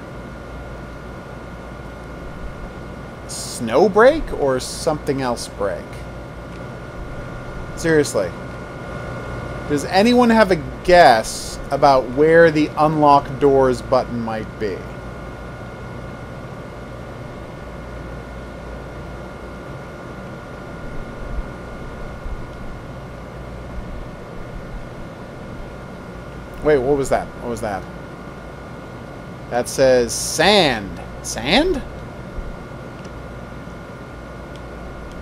B: Snow brake or something else brake? Seriously. Does anyone have a guess about where the unlock doors button might be? Wait, what was that? What was that? That says sand. Sand?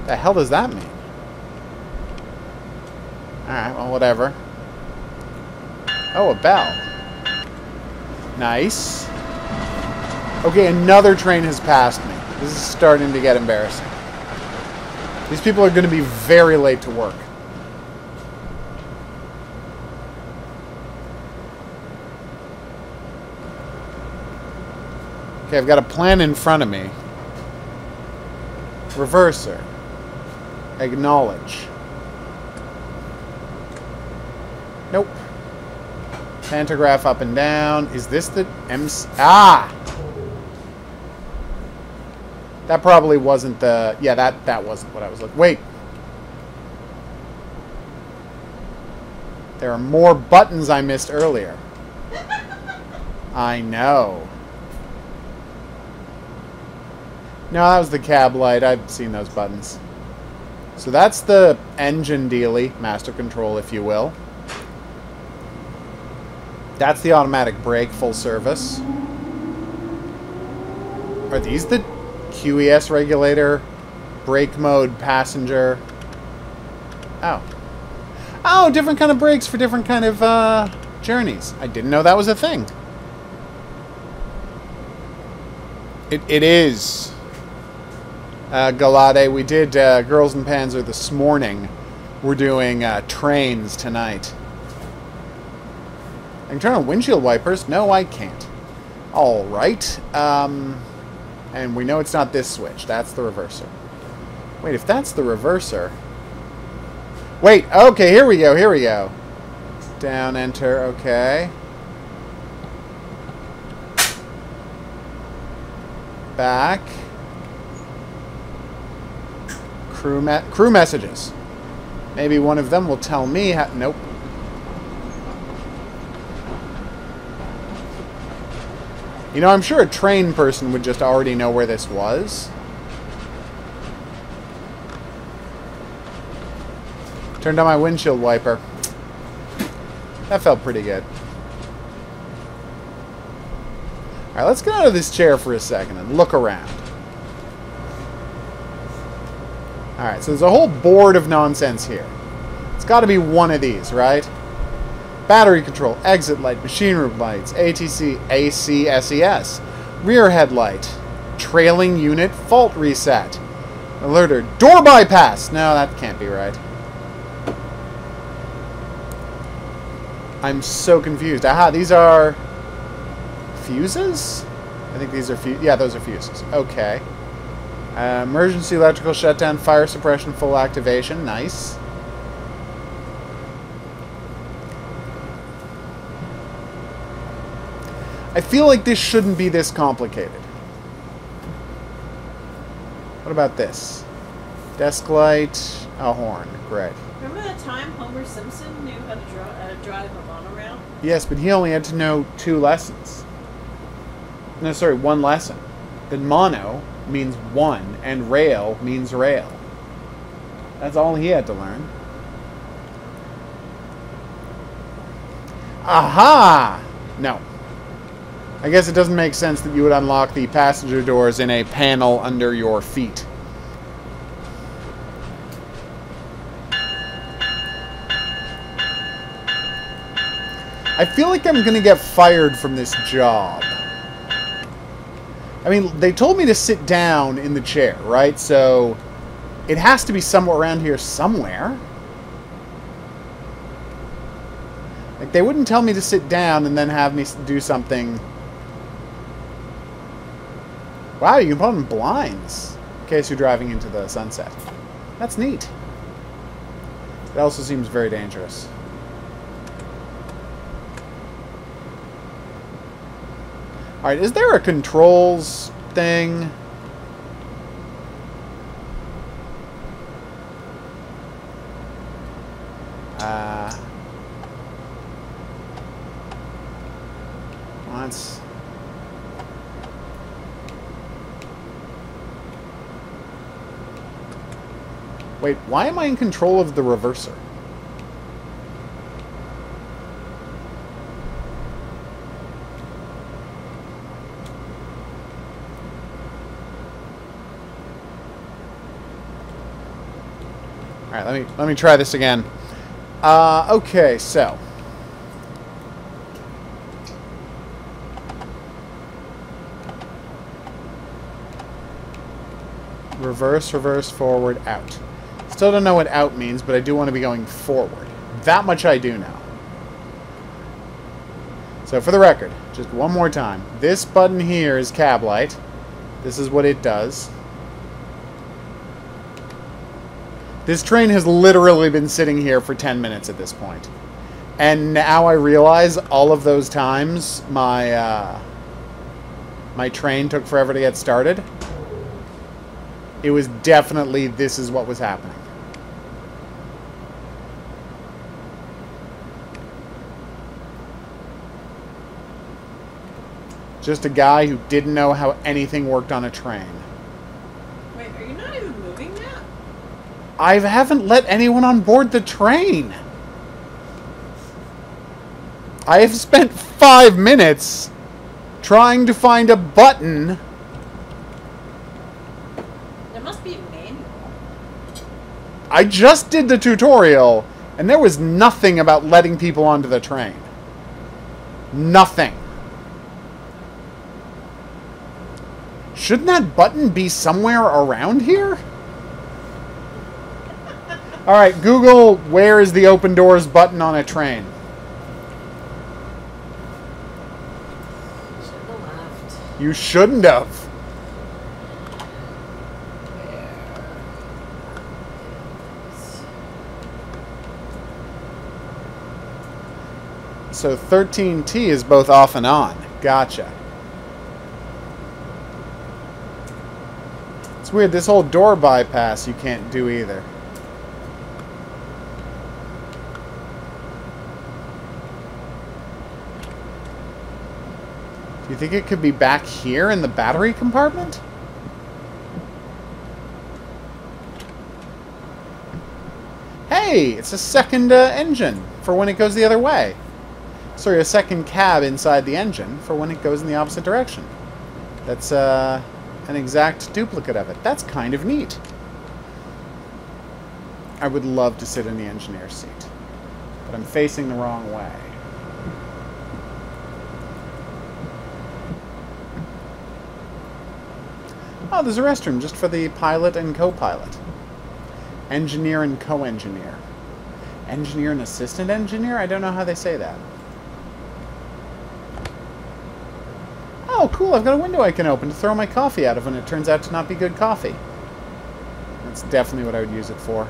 B: The hell does that mean? Alright, well, whatever. Oh, a bell. Nice. Okay, another train has passed me. This is starting to get embarrassing. These people are going to be very late to work. Okay, I've got a plan in front of me. Reverser. Acknowledge. Nope. Pantograph up and down. Is this the MC? Ah! That probably wasn't the... Yeah, that wasn't what I was looking... Wait. There are more buttons I missed earlier. I know. No, that was the cab light. I've seen those buttons. So that's the engine dealie, master control, if you will. That's the automatic brake, full service. Are these the QES regulator? Brake mode, passenger. Oh. Oh, different kind of brakes for different kind of journeys. I didn't know that was a thing. It is. Galade, we did Girls in Panzer this morning. We're doing trains tonight. I can turn on windshield wipers? No, I can't. Alright. And we know it's not this switch. That's the reverser. Wait, if that's the reverser... Wait, okay, here we go, here we go. Down, enter, okay. Back. Crew messages. Maybe one of them will tell me how... Nope. You know, I'm sure a train person would just already know where this was. Turned on my windshield wiper. That felt pretty good. Alright, let's get out of this chair for a second and look around. Alright, so there's a whole board of nonsense here. It's got to be one of these, right? Battery control, exit light, machine room lights, ATC, AC, SES, rear headlight, trailing unit, fault reset, alerter, door bypass. No, that can't be right. I'm so confused. Aha, these are fuses? I think these are fuses. Yeah, those are fuses. Okay. Emergency electrical shutdown, fire suppression, full activation. Nice. I feel like this shouldn't be this complicated. What about this? Desk light, a horn. Great.
A: Remember that time Homer Simpson knew how to drive a monorail?
B: Yes, but he only had to know 2 lessons. No, sorry, 1 lesson. Then mono means 1, and rail means rail. That's all he had to learn. Aha! No. I guess it doesn't make sense that you would unlock the passenger doors in a panel under your feet. I feel like I'm going to get fired from this job. I mean, they told me to sit down in the chair, right? So it has to be somewhere around here somewhere. Like, they wouldn't tell me to sit down and then have me do something. Wow, you can put on blinds in case you're driving into the sunset. That's neat. It also seems very dangerous. Alright, is there a controls thing? What? Wait, why am I in control of the reverser? Alright, let me try this again. Okay, so reverse, reverse, forward, out. Still don't know what out means, but I do want to be going forward. That much I do know. So for the record, just one more time. This button here is cab light. This is what it does. This train has literally been sitting here for 10 minutes at this point. And now I realize all of those times my train took forever to get started. It was definitely this is what was happening. Just a guy who didn't know how anything worked on a train.
A: Wait, are you not even moving yet?
B: I haven't let anyone on board the train. I have spent 5 minutes trying to find a button I just did the tutorial, and there was nothing about letting people onto the train. Nothing. Shouldn't that button be somewhere around here? Alright, Google, where is the open doors button on a train?
A: Shouldn't have left.
B: You shouldn't have. So 13T is both off and on. Gotcha. It's weird, this whole door bypass you can't do either. Do you think it could be back here in the battery compartment? Hey, it's a second engine for when it goes the other way. Sorry, a second cab inside the engine for when it goes in the opposite direction. That's an exact duplicate of it. That's kind of neat. I would love to sit in the engineer's seat, but I'm facing the wrong way. Oh, there's a restroom just for the pilot and co-pilot. Engineer and co-engineer. Engineer and assistant engineer? I don't know how they say that. Oh, cool, I've got a window I can open to throw my coffee out of when it turns out to not be good coffee. That's definitely what I would use it for.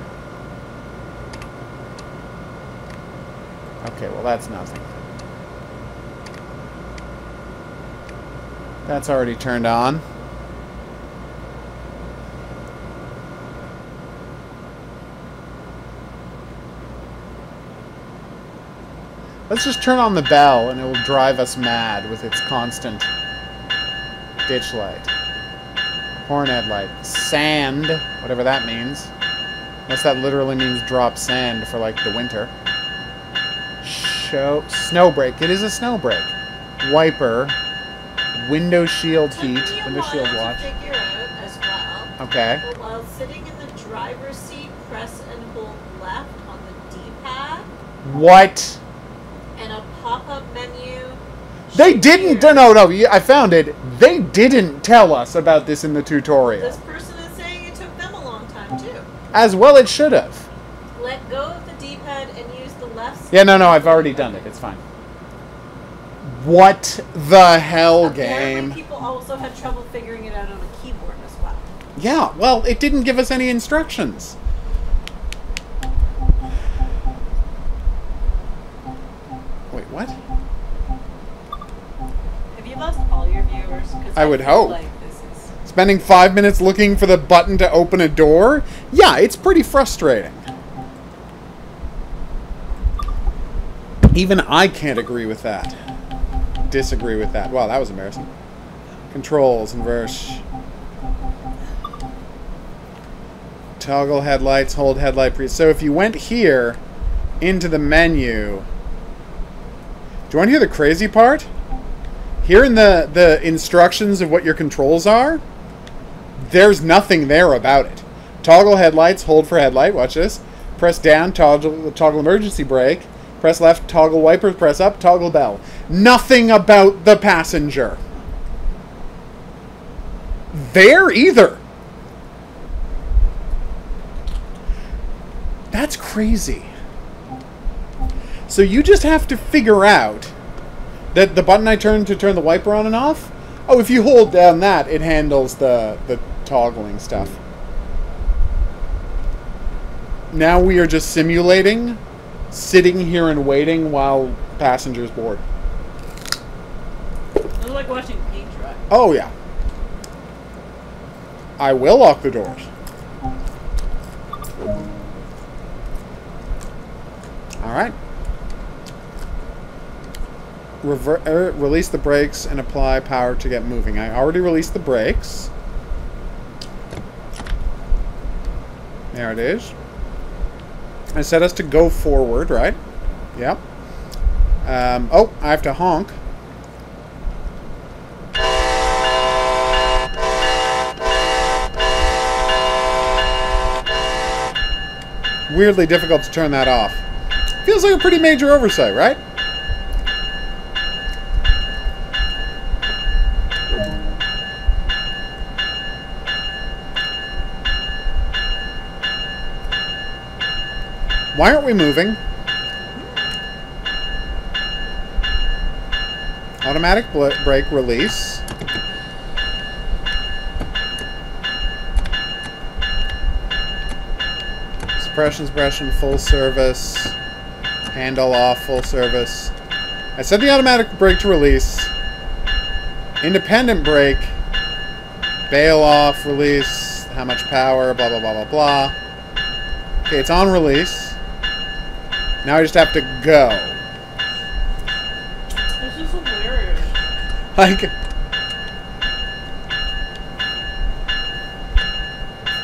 B: Okay, well that's nothing. That's already turned on. Let's just turn on the bell and it will drive us mad with its constant ditch light. Horn headlight. Sand, whatever that means. Unless that literally means drop sand for like the winter. Snow brake. It is a snow brake. Wiper. Window shield heat. Window shield watch.
A: Figure out as well.
B: Okay.
A: But while sitting in the driver's seat, press and hold left on the D-pad.
B: What?
A: And a pop-up menu.
B: They didn't. No, I found it. They didn't tell us about this in the tutorial.
A: This person is saying it took them a long time too.
B: As well, it should have.
A: Let go of the D-pad and use the left.
B: Yeah, no, I've already done it. It's fine. What the hell,
A: Apparently
B: game?
A: people also had trouble figuring it out on the keyboard as well.
B: Yeah, well, it didn't give us any instructions. Wait, what?
A: Have you lost all your viewers?
B: I would hope.
A: Like this is...
B: Spending 5 minutes looking for the button to open a door? Yeah, it's pretty frustrating. Even I can't agree with that. Disagree with that. Wow, that was embarrassing. Controls, inverse. Toggle headlights, hold headlight pre. So if you went here into the menu... Do you want to hear the crazy part? Here in the instructions of what your controls are, there's nothing there about it. Toggle headlights, hold for headlight, watch this. Press down, toggle emergency brake. Press left, toggle wipers, press up, toggle bell. Nothing about the passenger. There either. That's crazy. So you just have to figure out that the button I turned to turn the wiper on and off, oh, if you hold down that, it handles the toggling stuff. Now we are just simulating sitting here and waiting while passengers board.
A: It's like watching paint dry.
B: Oh, yeah. I will lock the doors. Alright. Release the brakes and apply power to get moving. I already released the brakes. There it is. I set us to go forward, right? Yep. Oh, I have to honk. weirdly difficult to turn that off. Feels like a pretty major oversight, right? Why aren't we moving? Automatic brake release. Suppression, full service. Handle off, full service. I set the automatic brake to release. Independent brake. Bail off, release. How much power, blah, blah, blah, blah, blah. Okay, it's on release. Now I just have to go.
A: This is hilarious.
B: Like...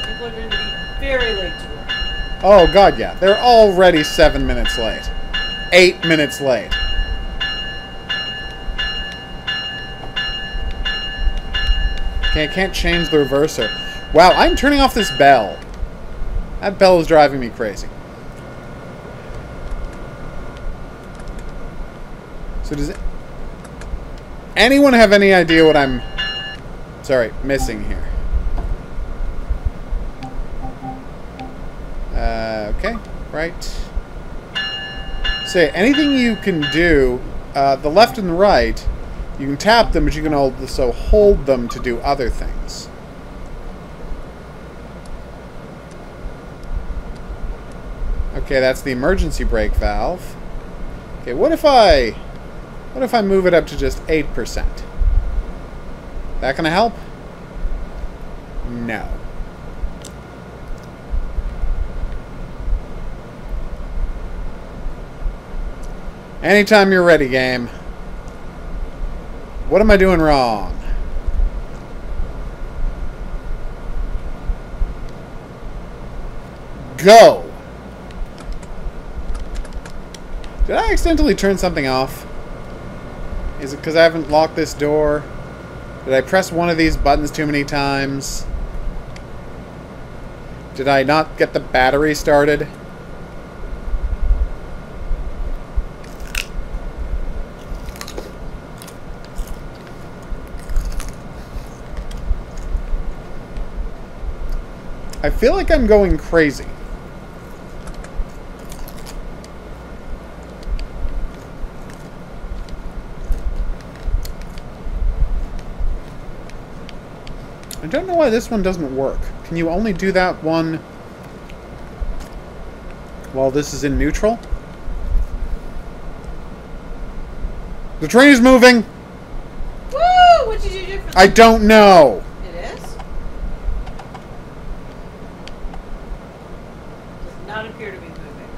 A: People are going to be very late to work.
B: Oh, God, yeah. They're already 7 minutes late. 8 minutes late. Okay, I can't change the reverser. Wow, I'm turning off this bell. That bell is driving me crazy. So does anyone have any idea what I'm... Sorry, missing here? Okay, right. So anything you can do, the left and the right, you can tap them, but you can also hold them to do other things. Okay, that's the emergency brake valve. Okay, what if I move it up to just 8%? That gonna help? No. Anytime you're ready, game. What am I doing wrong? Go! Did I accidentally turn something off? Is it because I haven't locked this door? Did I press one of these buttons too many times? Did I not get the battery started? I feel like I'm going crazy. I don't know why this one doesn't work. Can you only do that one while this is in neutral? The train is moving!
A: Woo! What did you do for
B: I don't know!
A: It is? Does not appear to be moving.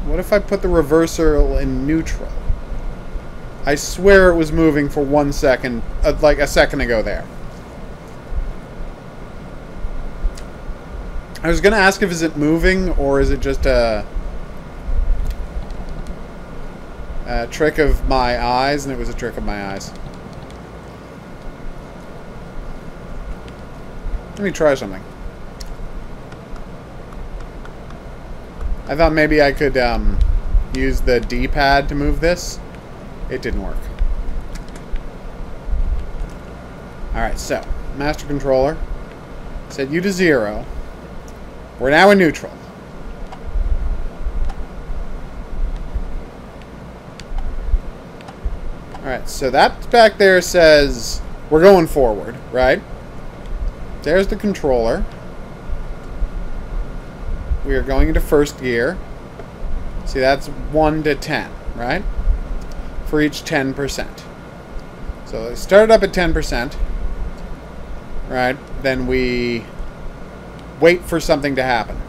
B: What if I put the reversal in neutral? I swear it was moving for 1 second, like a second ago there. I was going to ask if is it moving or is it just a trick of my eyes, and it was a trick of my eyes. Let me try something. I thought maybe I could use the D-pad to move this. It didn't work. Alright, so, master controller. Set U to 0. We're now in neutral. Alright, so that back there says we're going forward, right? There's the controller. We are going into first gear. See, that's 1 to 10, right? For each 10%. So it started up at 10%. Right? Then we wait for something to happen.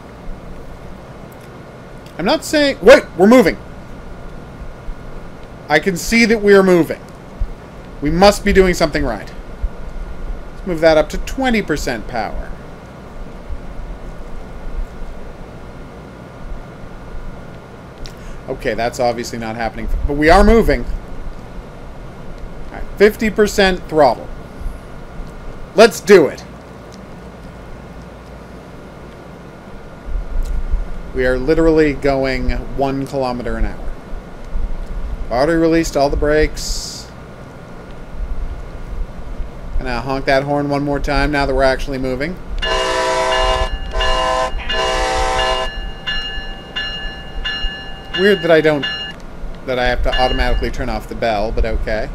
B: I'm not saying... Wait! We're moving! I can see that we are moving. We must be doing something right. Let's move that up to 20% power. Okay, that's obviously not happening. But we are moving. Alright, 50% throttle. Let's do it. We are literally going 1 kilometer an hour. Already released all the brakes. And now honk that horn one more time now that we're actually moving. Weird that I have to automatically turn off the bell, but okay.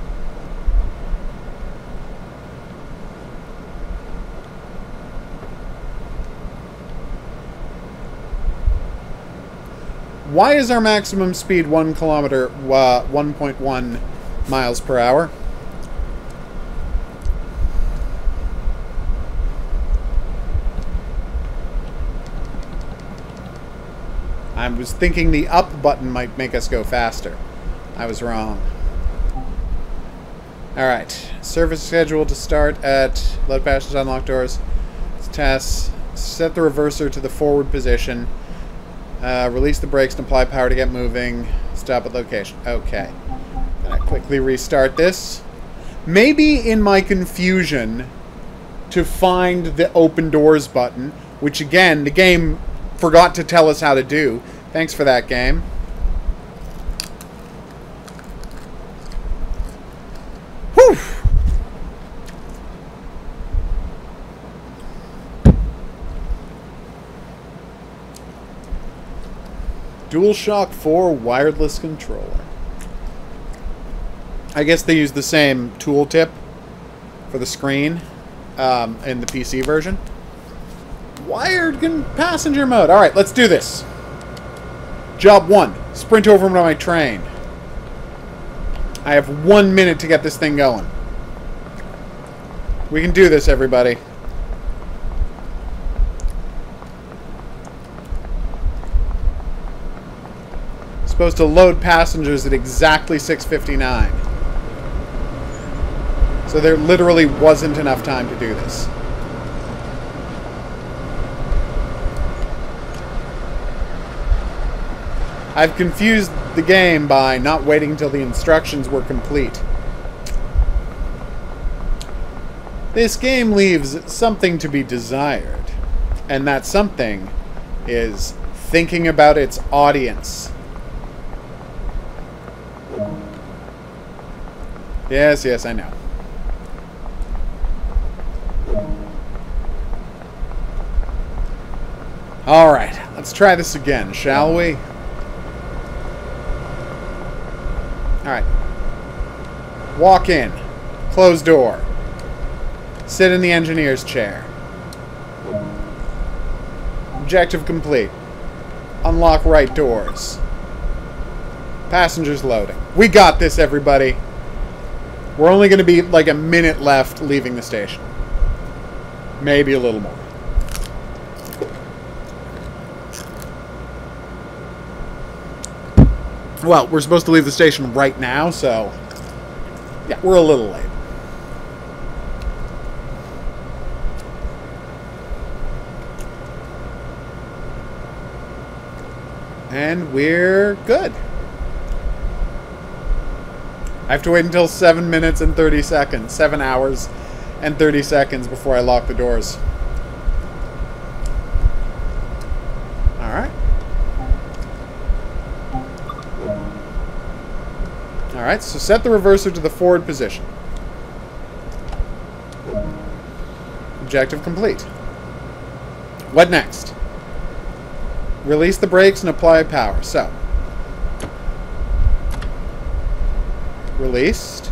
B: Why is our maximum speed 1 kilometer, 1.1 miles per hour? I was thinking the up button might make us go faster. I was wrong. Alright. Service schedule to start at let passengers unlock doors. Tests. Set the reverser to the forward position. Release the brakes and apply power to get moving. Stop at location. Okay. Gonna quickly restart this. Maybe in my confusion to find the open doors button, which again, the game forgot to tell us how to do. Thanks for that, game. Whew! DualShock 4 wireless controller. I guess they use the same tooltip for the screen in the PC version. Wired passenger mode. Alright, let's do this. Job 1. Sprint over to my train. I have 1 minute to get this thing going. We can do this, everybody. Supposed to load passengers at exactly 6:59. So there literally wasn't enough time to do this. I've confused the game by not waiting until the instructions were complete. This game leaves something to be desired, and that something is thinking about its audience. Yes, yes, I know. Alright, let's try this again, shall we? Alright. Walk in. Close door. Sit in the engineer's chair. Objective complete. Unlock right doors. Passengers loading. We got this, everybody. We're only going to be like a minute left leaving the station. Maybe a little more. Well, we're supposed to leave the station right now, so yeah, we're a little late. And we're good. I have to wait until 7 minutes and 30 seconds. 7 hours and 30 seconds before I lock the doors. Alright. Alright, so set the reverser to the forward position. Objective complete. What next? Release the brakes and apply power. So, released.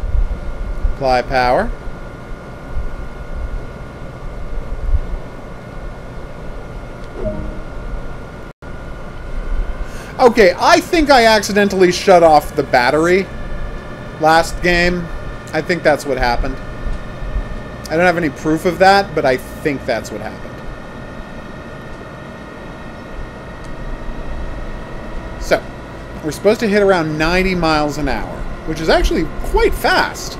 B: Apply power. Okay, I think I accidentally shut off the battery last game. I think that's what happened. I don't have any proof of that, but I think that's what happened. So, we're supposed to hit around 90 miles an hour, which is actually quite fast.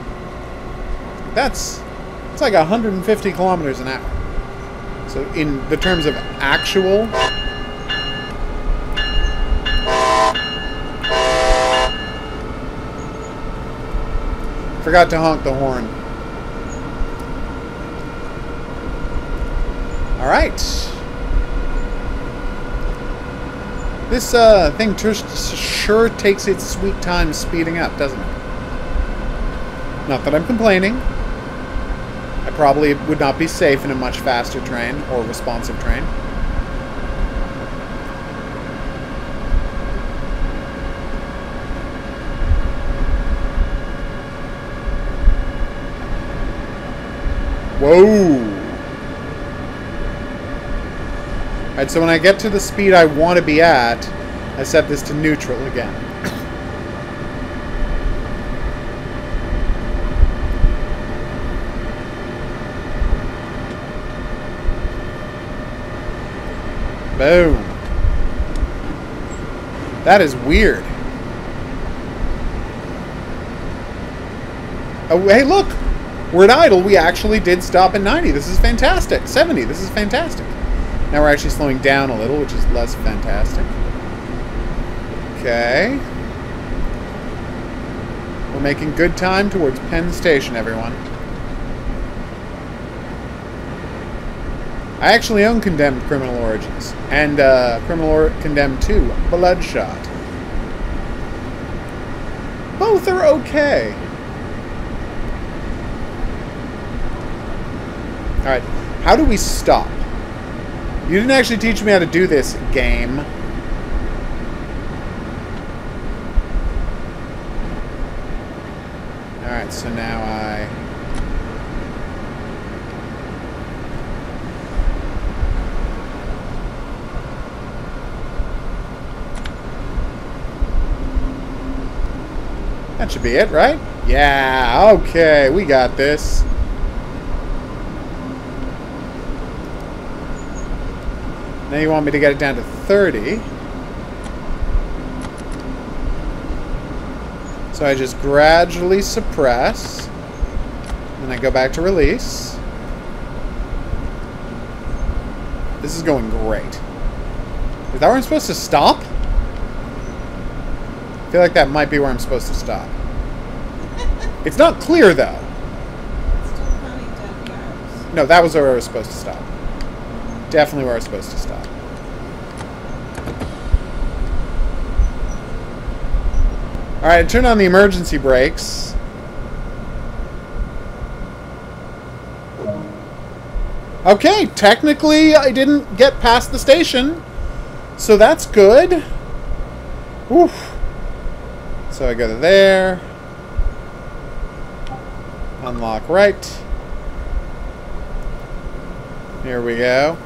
B: It's like 150 kilometers an hour. So in the terms of actual... Forgot to honk the horn. Alright. This thing sure takes its sweet time speeding up, doesn't it? Not that I'm complaining. I probably would not be safe in a much faster train or responsive train. Whoa! Alright, so when I get to the speed I want to be at, I set this to neutral again. Boom. That is weird. Oh, hey, look! We're at idle. We actually did stop at 90. This is fantastic. 70. This is fantastic. Now we're actually slowing down a little, which is less fantastic. Okay. We're making good time towards Penn Station, everyone. I actually own Condemned Criminal Origins. And Condemned 2, Bloodshot. Both are okay. Alright, how do we stop? You didn't actually teach me how to do this, game. Alright, so now I... That should be it, right? Yeah, okay, we got this. Now you want me to get it down to 30. So I just gradually suppress. Then I go back to release. This is going great. Is that where I'm supposed to stop? I feel like that might be where I'm supposed to stop. It's not clear, though.
A: Still counting dead guards.
B: No, that was where I was supposed to stop. Definitely where I was supposed to stop. Alright, turn on the emergency brakes. Okay, technically I didn't get past the station. So that's good. Oof. So I go to there. Unlock right. Here we go.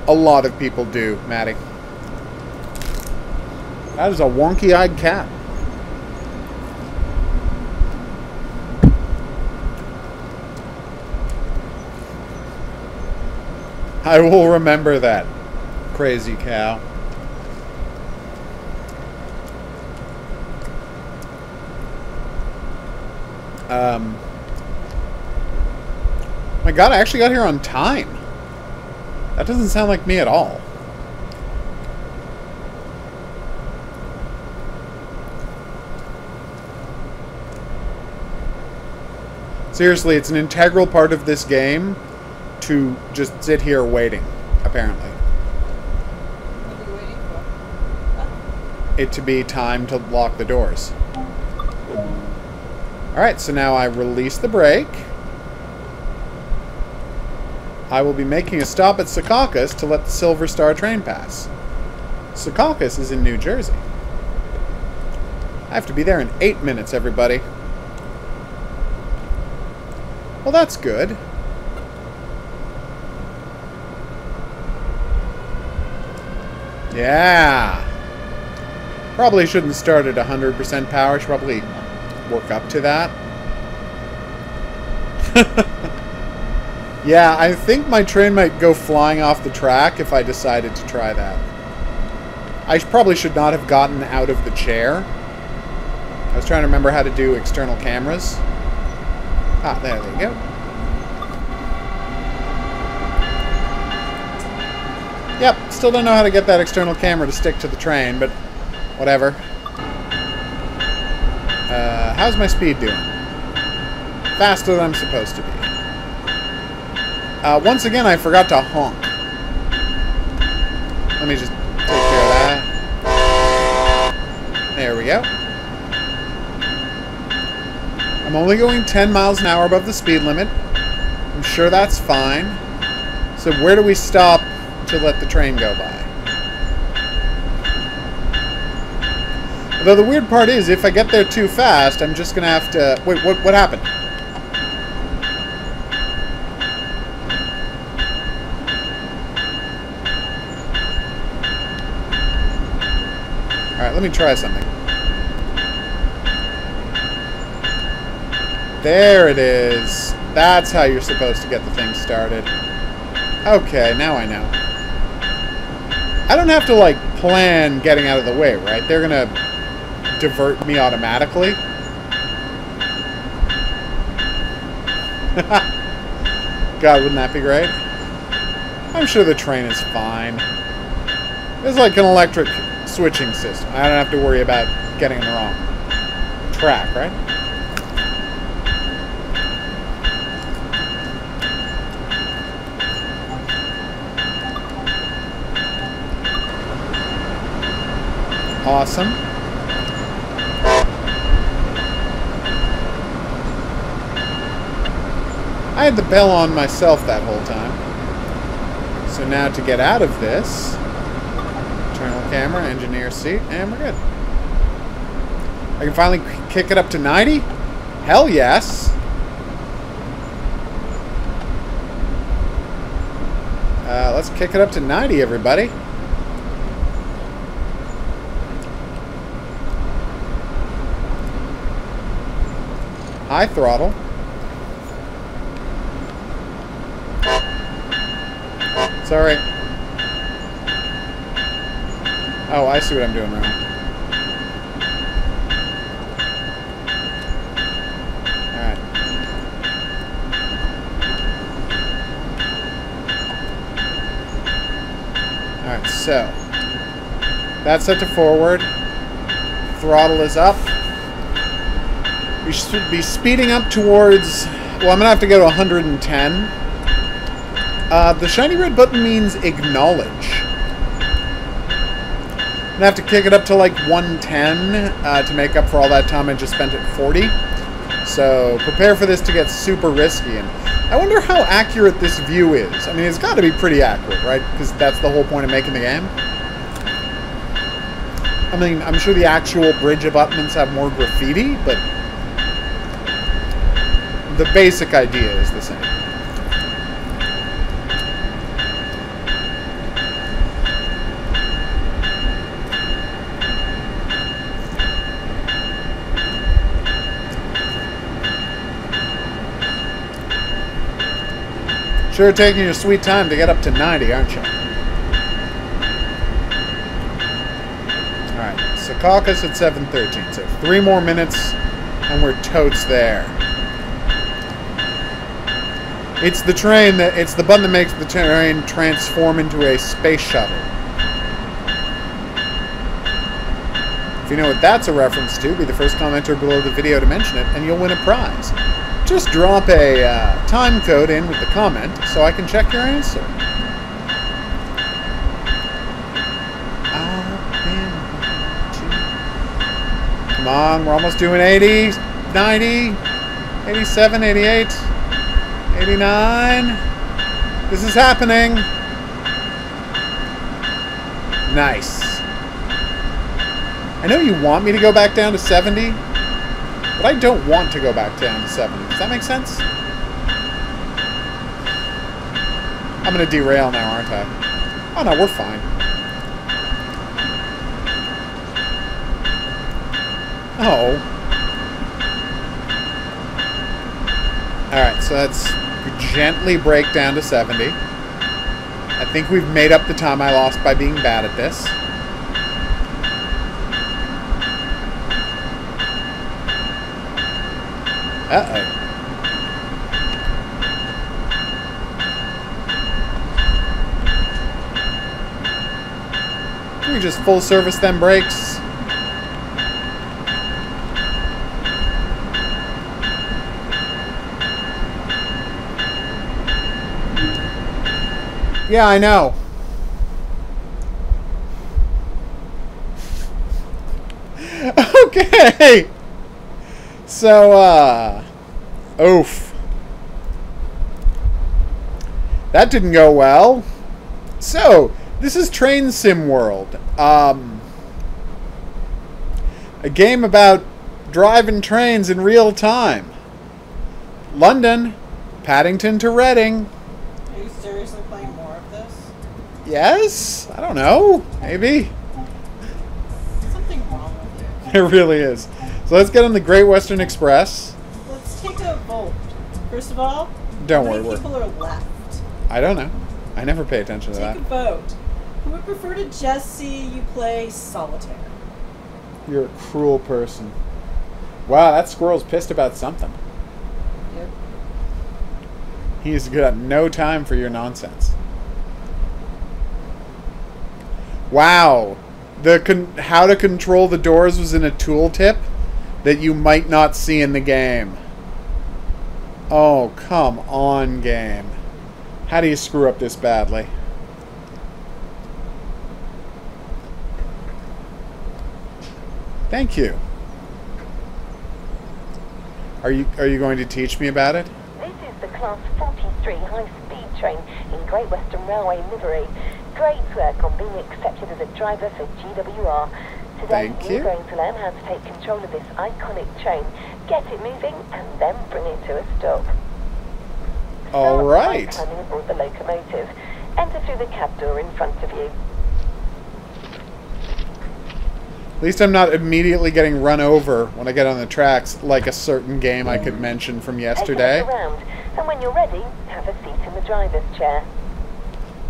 B: A lot of people do, Maddie. That is a wonky-eyed cat. I will remember that. Crazy cow. My god, I actually got here on time. That doesn't sound like me at all. Seriously, it's an integral part of this game to just sit here waiting, apparently.
A: What are you waiting for?
B: It to be time to lock the doors. Alright, so now I release the brake. I will be making a stop at Secaucus to let the Silver Star train pass. Secaucus is in New Jersey. I have to be there in 8 minutes, everybody. Well, that's good. Yeah. Probably shouldn't start at 100% power. Should probably work up to that. Yeah, I think my train might go flying off the track if I decided to try that. I probably should not have gotten out of the chair. I was trying to remember how to do external cameras. Ah, there you go. Yep, still don't know how to get that external camera to stick to the train, but whatever. How's my speed doing? Faster than I'm supposed to be. Once again, I forgot to honk. Let me just take care of that. There we go. I'm only going 10 miles an hour above the speed limit. I'm sure that's fine. So where do we stop to let the train go by? Although the weird part is, if I get there too fast, I'm just going to have to... Wait, what happened? Alright, let me try something. There it is. That's how you're supposed to get the thing started. Okay, now I know. I don't have to, like, plan getting out of the way, right? They're gonna divert me automatically. God, wouldn't that be great? I'm sure the train is fine. It's like an electric switching system. I don't have to worry about getting in the wrong track, right? Awesome. I had the bell on myself that whole time. So now to get out of this, internal camera, engineer seat, and we're good. I can finally kick it up to 90? Hell yes. Let's kick it up to 90, everybody. High throttle. Sorry. Oh, I see what I'm doing wrong. Alright. Alright, so. That's set to forward. Throttle is up. We should be speeding up towards... Well, I'm going to have to go to 110. The shiny red button means acknowledge. I'm going to have to kick it up to like 110 to make up for all that time I just spent at 40. So prepare for this to get super risky. And I wonder how accurate this view is. I mean, it's got to be pretty accurate, right? Because that's the whole point of making the game. I mean, I'm sure the actual bridge abutments have more graffiti, but... the basic idea is the same. Sure taking your sweet time to get up to 90, aren't you? Alright, Secaucus at 7:13. So 3 more minutes and we're totes there. It's the train that... It's the button that makes the train transform into a space shuttle. If you know what that's a reference to, be the first commenter below the video to mention it, and you'll win a prize. Just drop a time code in with the comment so I can check your answer. Come on, we're almost doing 80, 90, 87, 88... 89. This is happening. Nice. I know you want me to go back down to 70, but I don't want to go back down to 70. Does that make sense? I'm going to derail now, aren't I? Oh, no, we're fine. Oh. Alright, so that's... gently brake down to 70. I think we've made up the time I lost by being bad at this. Uh-oh. Can we just full service them brakes? Yeah, I know. Okay. So, oof. That didn't go well. So, this is Train Sim World. A game about driving trains in real time. London, Paddington to Reading.
A: Are you seriously playing more of this?
B: Yes? I don't know. Maybe.
A: There's something wrong with you.
B: It really is. So let's get on the Great Western Express.
A: Let's take a vote. First of all,
B: Don't
A: how
B: worry.
A: many people are left?
B: I don't know. I never pay attention to that.
A: Take a vote. Who would prefer to just see you play solitaire?
B: You're a cruel person. Wow, that squirrel's pissed about something.
A: Yep.
B: He's got no time for your nonsense. Wow. How to control the doors was in a tooltip that you might not see in the game. Oh, come on, game. How do you screw up this badly? Thank you. Are you going to teach me about it?
H: This is the Class 43 high-speed train in Great Western Railway livery. Great work on being accepted as a driver for GWR. Today,
B: Thank you.
H: We're going to learn how to take control of this iconic train, get it moving, and then bring it to a stop.
B: All
H: Start
B: right.
H: by climbing aboard the locomotive. Enter through the cab door in front of you.
B: At least I'm not immediately getting run over when I get on the tracks, like a certain game I could mention from yesterday.
H: Take a look around, and when you're ready, have a seat in the driver's chair.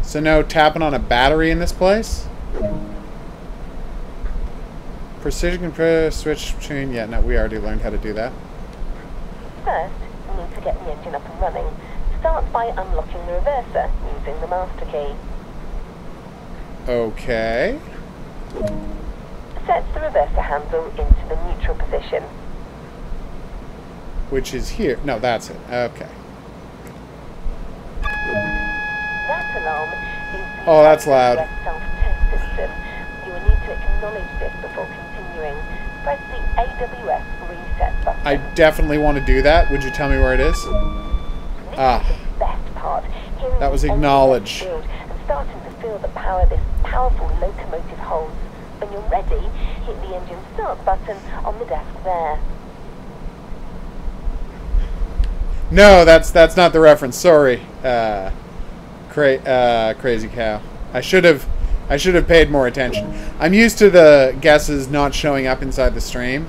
B: So no tapping on a battery in this place? Precision control switch between... Yeah, no, we already learned how to do that.
H: First, you need to get the engine up and running. Start by unlocking the reverser using the master key.
B: Okay.
H: Set the reverser handle into the neutral position.
B: Which is here. No, that's it. Okay.
H: That alarm is the
B: Oh, that's loud.
H: self-test system. You will need to acknowledge this before continuing. Press the AWS reset button.
B: I definitely want to do that. Would you tell me where it is?
H: This is the best part. Hearing
B: That was
H: the engine
B: acknowledge.
H: build and starting to feel the power this powerful locomotive holds. When you're ready, hit the engine start button on the desk there.
B: No, that's not the reference. Sorry. Crazy cow. I should have paid more attention. I'm used to the guesses not showing up inside the stream.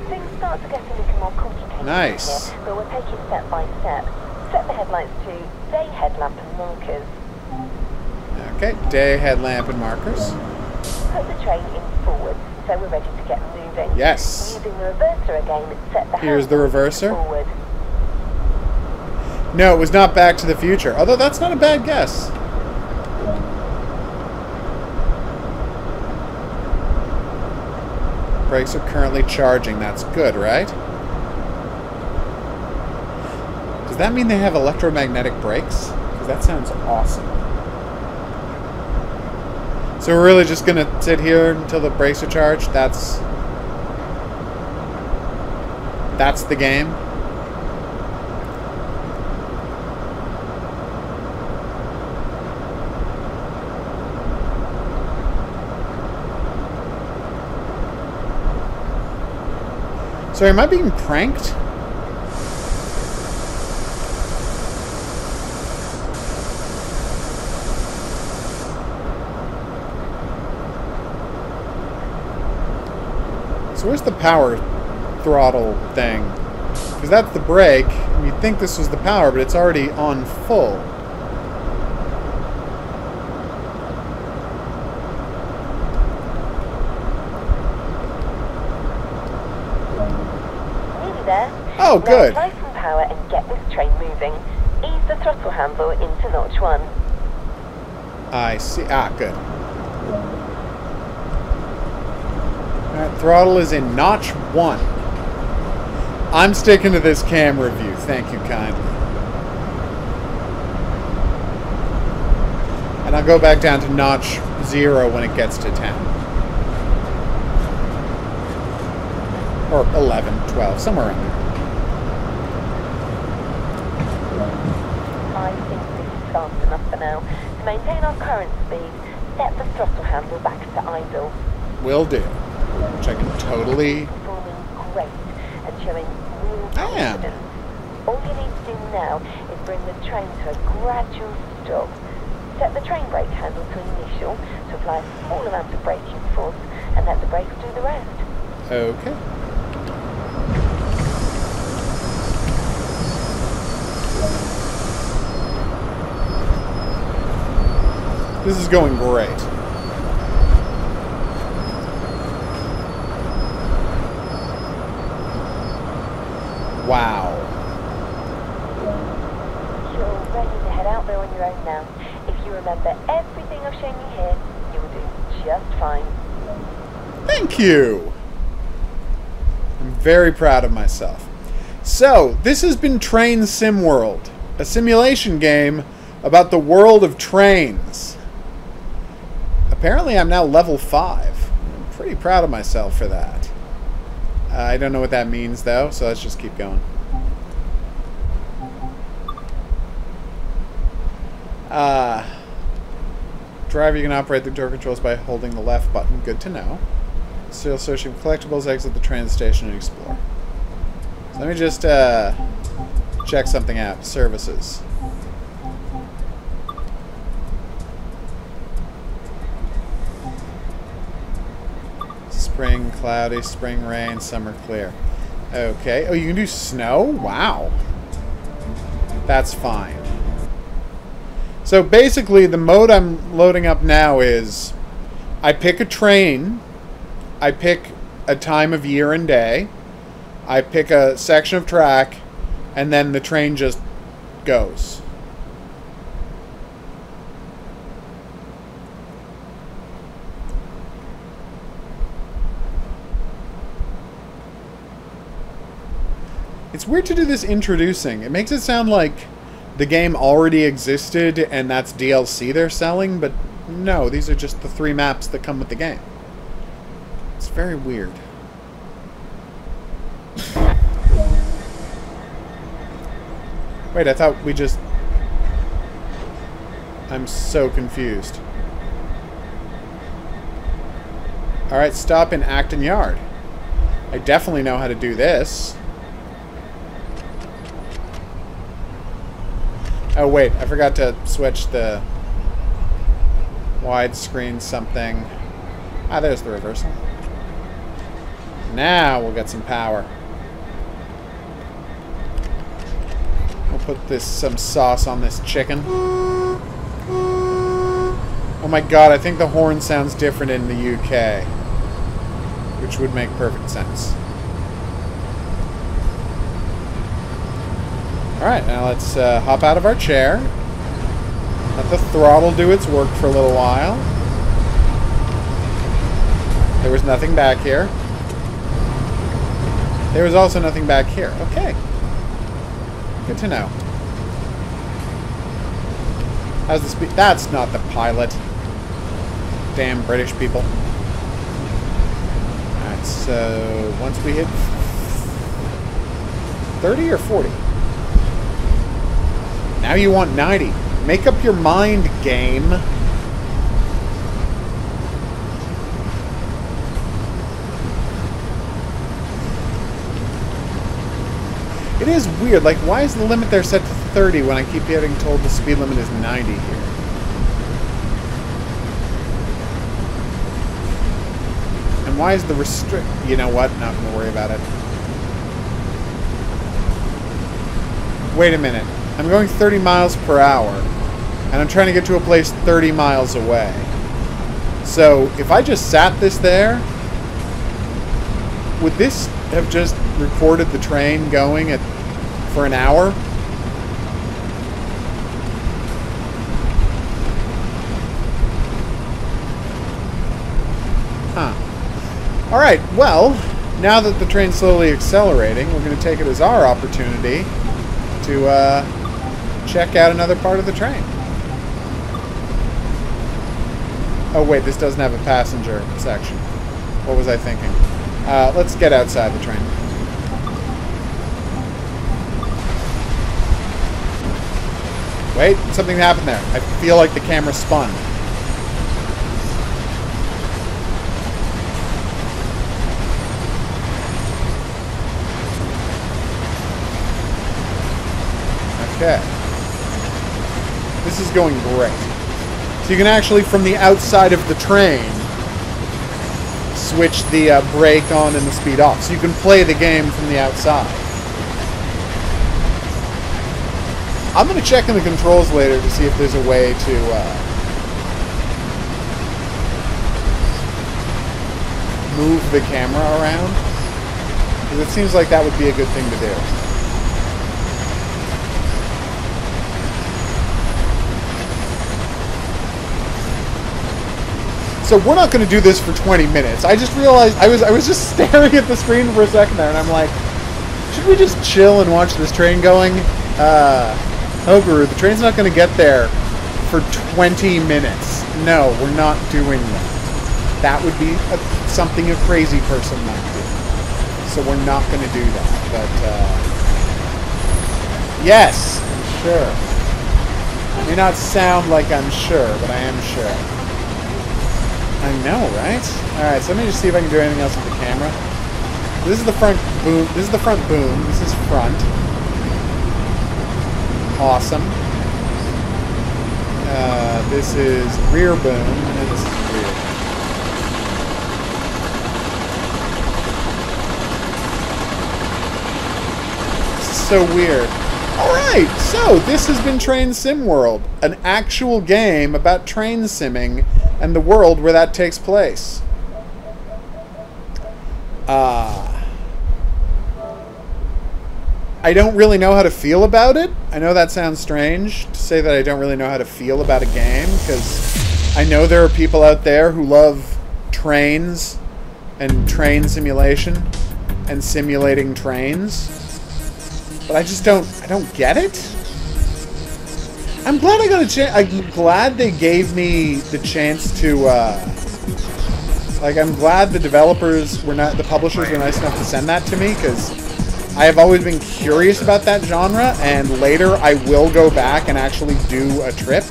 H: Things start to get a little more complicated
B: Nice.
H: here, but we'll take it step by step. Set the headlights to day headlamp and markers.
B: Okay, day headlamp and markers.
H: Put the train in forward, so we're ready to get moving.
B: Yes.
H: Using the reverser again, set the
B: Here's the
H: handle
B: reverser.
H: forward.
B: No, it was not Back to the Future. Although that's not a bad guess. Brakes are currently charging. That's good, right? Does that mean they have electromagnetic brakes? Because that sounds awesome. So we're really just going to sit here until the brakes are charged? That's the game? Sorry, am I being pranked? So where's the power throttle thing? Because that's the brake, and you'd think this was the power, but it's already on full.
H: There.
B: Oh, good.
H: Now apply some power and get this train moving. Ease the throttle handle into notch 1.
B: I see. Ah, good. Alright, throttle is in notch 1. I'm sticking to this cam review. Thank you kindly. And I'll go back down to notch 0 when it gets to 10. Or 11, 12, somewhere around there.
H: I think this is fast enough for now. To maintain our current speed, set the throttle handle back to idle.
B: Will do. Which I can totally...
H: Performing great and showing real confidence. All you need to do now is bring the train to a gradual stop. Set the train brake handle to initial to apply a small amount of braking force and let the brakes do the rest.
B: Okay. This is going great. Wow.
H: You're ready to head out there on your own now. If you remember everything I've shown you here, you will do just fine.
B: Thank you! I'm very proud of myself. So, this has been Train Sim World, a simulation game about the world of trains. Apparently I'm now level 5. I'm pretty proud of myself for that. I don't know what that means though, so let's just keep going. Driver, you can operate the door controls by holding the left button. Good to know. Still searching for collectibles, exit the train station and explore. So let me just check something out. Services. Spring cloudy, spring rain, summer clear. Okay. Oh, you can do snow? Wow. That's fine. So basically, the mode I'm loading up now is I pick a train, I pick a time of year and day, I pick a section of track, and then the train just goes. It's weird to do this introducing. It makes it sound like the game already existed and that's DLC they're selling, but no, these are just the 3 maps that come with the game. It's very weird. Wait, I thought we just... I'm so confused. Alright, stop in Acton Yard. I definitely know how to do this. Oh wait, I forgot to switch the widescreen something. Ah, there's the reversal. Now we'll get some power. We'll put some sauce on this chicken. Oh my god, I think the horn sounds different in the UK. Which would make perfect sense. Alright, now let's hop out of our chair. Let the throttle do its work for a little while. There was nothing back here. There was also nothing back here. Okay. Good to know. How's the speed? That's not the pilot. Damn British people. Alright, so once we hit 30 or 40? Now you want 90. Make up your mind, game. It is weird. Like, why is the limit there set to 30 when I keep getting told the speed limit is 90 here? And why is the restrict... You know what? Not going to worry about it. Wait a minute. I'm going 30 miles per hour, and I'm trying to get to a place 30 miles away. So, if I just sat this there, would this have just recorded the train going for an hour? Huh. Alright, well, now that the train's slowly accelerating, we're going to take it as our opportunity to, check out another part of the train. Oh wait, this doesn't have a passenger section. What was I thinking? Let's get outside the train. Wait, something happened there. I feel like the camera spun. Okay. This is going great. So you can actually, from the outside of the train, switch the brake on and the speed off. So you can play the game from the outside. I'm going to check in the controls later to see if there's a way to move the camera around. Because it seems like that would be a good thing to do. So we're not going to do this for 20 minutes. I just realized I was just staring at the screen for a second there, and I'm like, should we just chill and watch this train going? HOGuru, the train's not going to get there for 20 minutes. No, we're not doing that. That would be something a crazy person might do. So we're not going to do that. But, yes, I'm sure. It may not sound like I'm sure, but I am sure. I know, right? Alright, so let me just see if I can do anything else with the camera. This is the front boom. This is the front boom. This is front. Awesome. This is rear boom, and then this is rear. This is so weird. Alright, so this has been Train Sim World, an actual game about train simming and the world where that takes place. I don't really know how to feel about it. I know that sounds strange to say that I don't really know how to feel about a game, because I know there are people out there who love trains and train simulation and simulating trains. But I just don't get it. I'm glad I got a chance. I'm glad they gave me the chance to, like, I'm glad the developers were not, the publishers were nice enough to send that to me, because I have always been curious about that genre, and later I will go back and actually do a trip.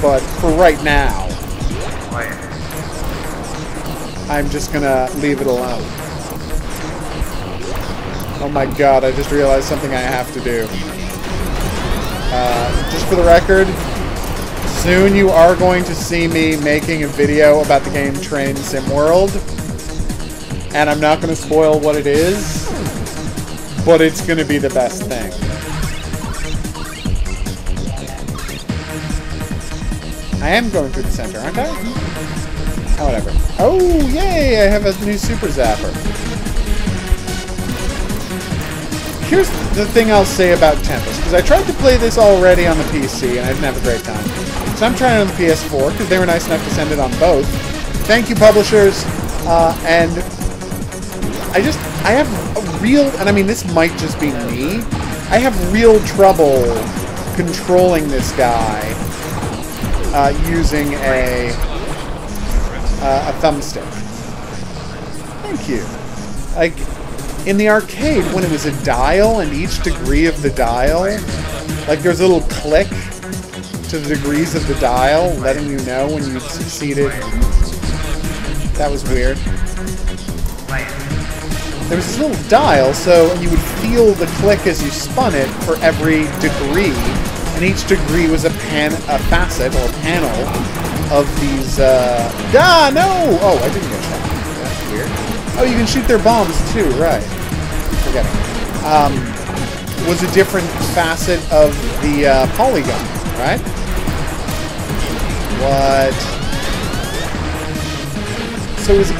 B: But for right now, I'm just gonna leave it alone. Oh my god, I just realized something I have to do. Just for the record, soon you are going to see me making a video about the game Train Sim World. And I'm not going to spoil what it is, but it's going to be the best thing. I am going through the center, aren't I? Oh, whatever. Oh, yay! I have a new super zapper. Here's the thing I'll say about Tempest, because I tried to play this already on the PC, and I didn't have a great time. So I'm trying it on the PS4, because they were nice enough to send it on both. Thank you, publishers. And I have a real, and I mean, this might just be me, I have real trouble controlling this guy using a thumbstick. Thank you. Like, in the arcade, when it was a dial, and each degree of the dial, like there's a little click to the degrees of the dial, letting you know when you'd succeeded. That was weird. There was this little dial, so you would feel the click as you spun it for every degree, and each degree was a facet, or panel, of these, no! Oh, I didn't get shot. That's weird. Oh, you can shoot their bombs, too, right. Forget it. Was a different facet of the, polygon, right? What? So it was,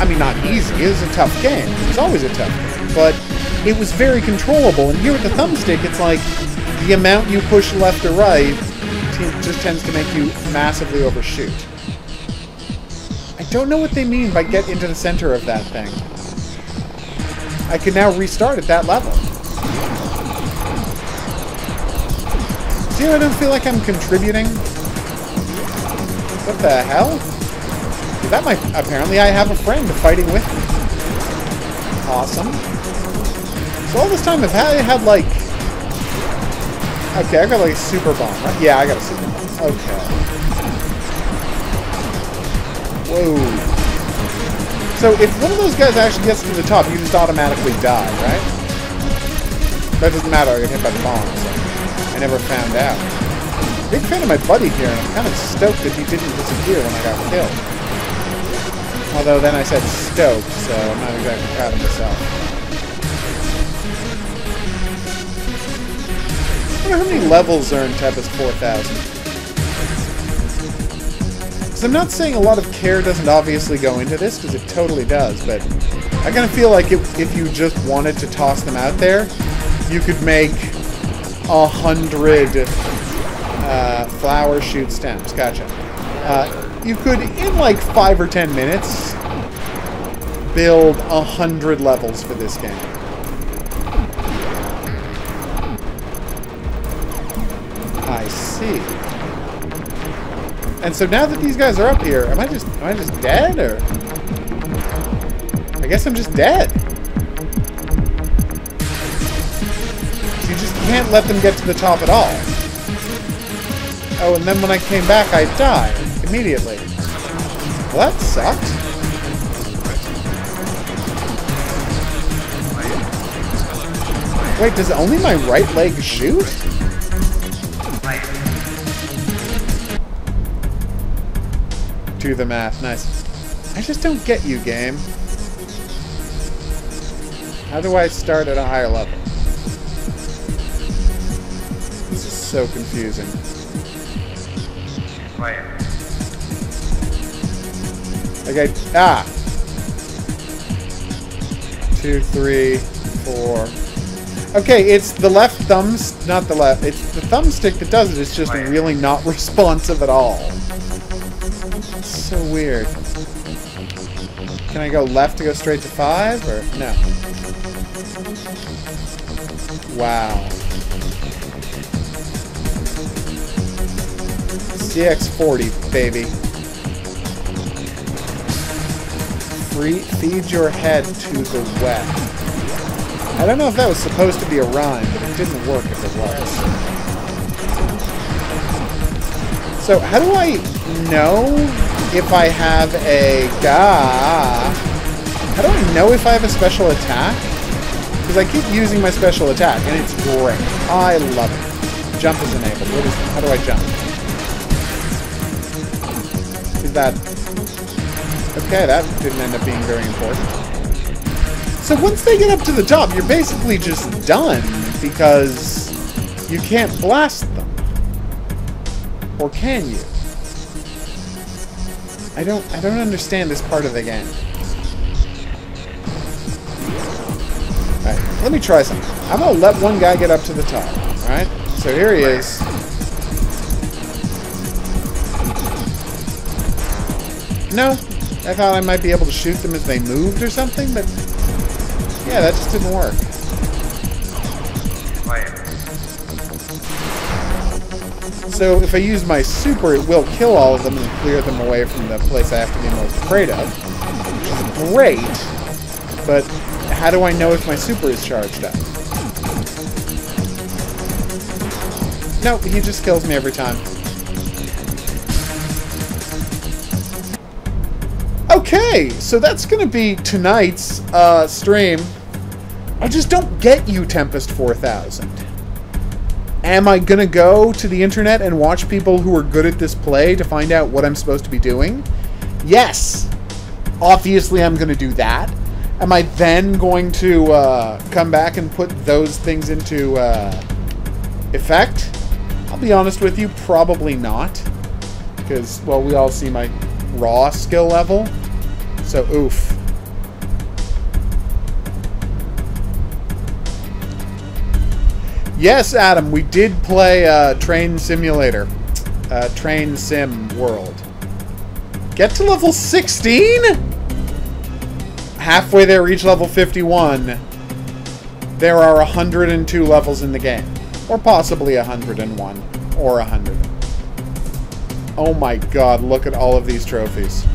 B: I mean, not easy. It was a tough game. It was always a tough game. But it was very controllable. And here with the thumbstick, it's like the amount you push left or right just tends to make you massively overshoot. I don't know what they mean by get into the center of that thing. I can now restart at that level. See how I don't feel like I'm contributing? What the hell? That might... Apparently I have a friend fighting with me. Awesome. So all this time I've had like... Okay, I got like a super bomb, right? Yeah, I got a super bomb. Okay. Whoa. So if one of those guys actually gets to the top, you just automatically die, right? That doesn't matter, I get hit by the bomb, so I never found out. Big fan of my buddy here, and I'm kind of stoked that he didn't disappear when I got killed. Although then I said stoked, so I'm not exactly proud of myself. I wonder how many levels are in Tempest 4000. Because I'm not saying a lot of care doesn't obviously go into this, because it totally does, but I kind of feel like if you just wanted to toss them out there, you could make 100 flower shoot stems. Gotcha. You could, in like 5 or 10 minutes, build 100 levels for this game. I see. And so now that these guys are up here, am I just dead, or? I guess I'm just dead. So you just can't let them get to the top at all. Oh, and then when I came back, I died immediately. Well, that sucked. Wait, does only my right leg shoot? Do the math. Nice. I just don't get you, game. How do I start at a higher level? This is so confusing. Okay. Ah! 2, 3, 4. Okay, it's the left thumbs, not the left. It's the thumbstick that does it. It's just really not responsive at all. It's so weird. Can I go left to go straight to 5, or no? Wow. CX40, baby. Feed your head to the west. I don't know if that was supposed to be a rhyme, but it didn't work if it was. So, how do I know if I have a... How do I know if I have a special attack? Because I keep using my special attack, and it's great. I love it. Jump is enabled. How do I jump? Is that... Okay, that didn't end up being very important. So once they get up to the top, you're basically just done, because you can't blast them. Or can you? I don't understand this part of the game. Alright, let me try something. I'm gonna let one guy get up to the top. Alright? So here he is. No, I thought I might be able to shoot them as they moved or something, but yeah, that just didn't work. So if I use my super, it will kill all of them and clear them away from the place I have to be most afraid of. Great, but how do I know if my super is charged up? No, he just kills me every time. Okay, so that's going to be tonight's stream. I just don't get you, Tempest 4000. Am I going to go to the internet and watch people who are good at this play to find out what I'm supposed to be doing? Yes. Obviously, I'm going to do that. Am I then going to come back and put those things into effect? I'll be honest with you, probably not. Because, well, we all see my raw skill level. So, oof. Yes, Adam, we did play Train Simulator. Train Sim World. Get to level 16? Halfway there, reach level 51. There are 102 levels in the game. Or possibly 101. Or 100. Oh my god, look at all of these trophies.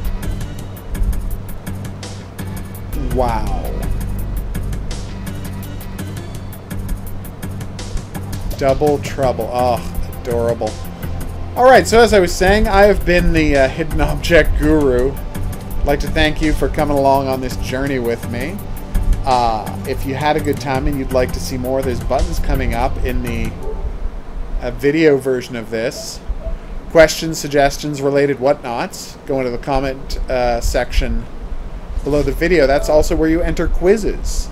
B: Wow. Double trouble. Oh, adorable. Alright, so as I was saying, I have been the Hidden Object Guru. I'd like to thank you for coming along on this journey with me. If you had a good time and you'd like to see more, there's buttons coming up in the video version of this. Questions, suggestions, related whatnots. Go into the comment section below the video. That's also where you enter quizzes.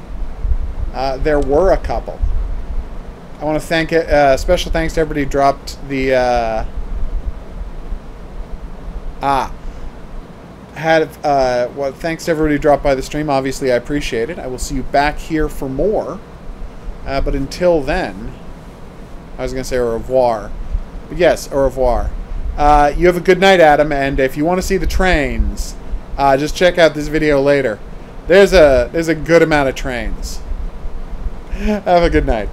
B: There were a couple. I want to thank special thanks to everybody who dropped the well, thanks to everybody who dropped by the stream. Obviously, I appreciate it. I will see you back here for more. But until then, I was going to say au revoir. But yes, au revoir. You have a good night, Adam. And if you want to see the trains, just check out this video later. There's a good amount of trains. Have a good night.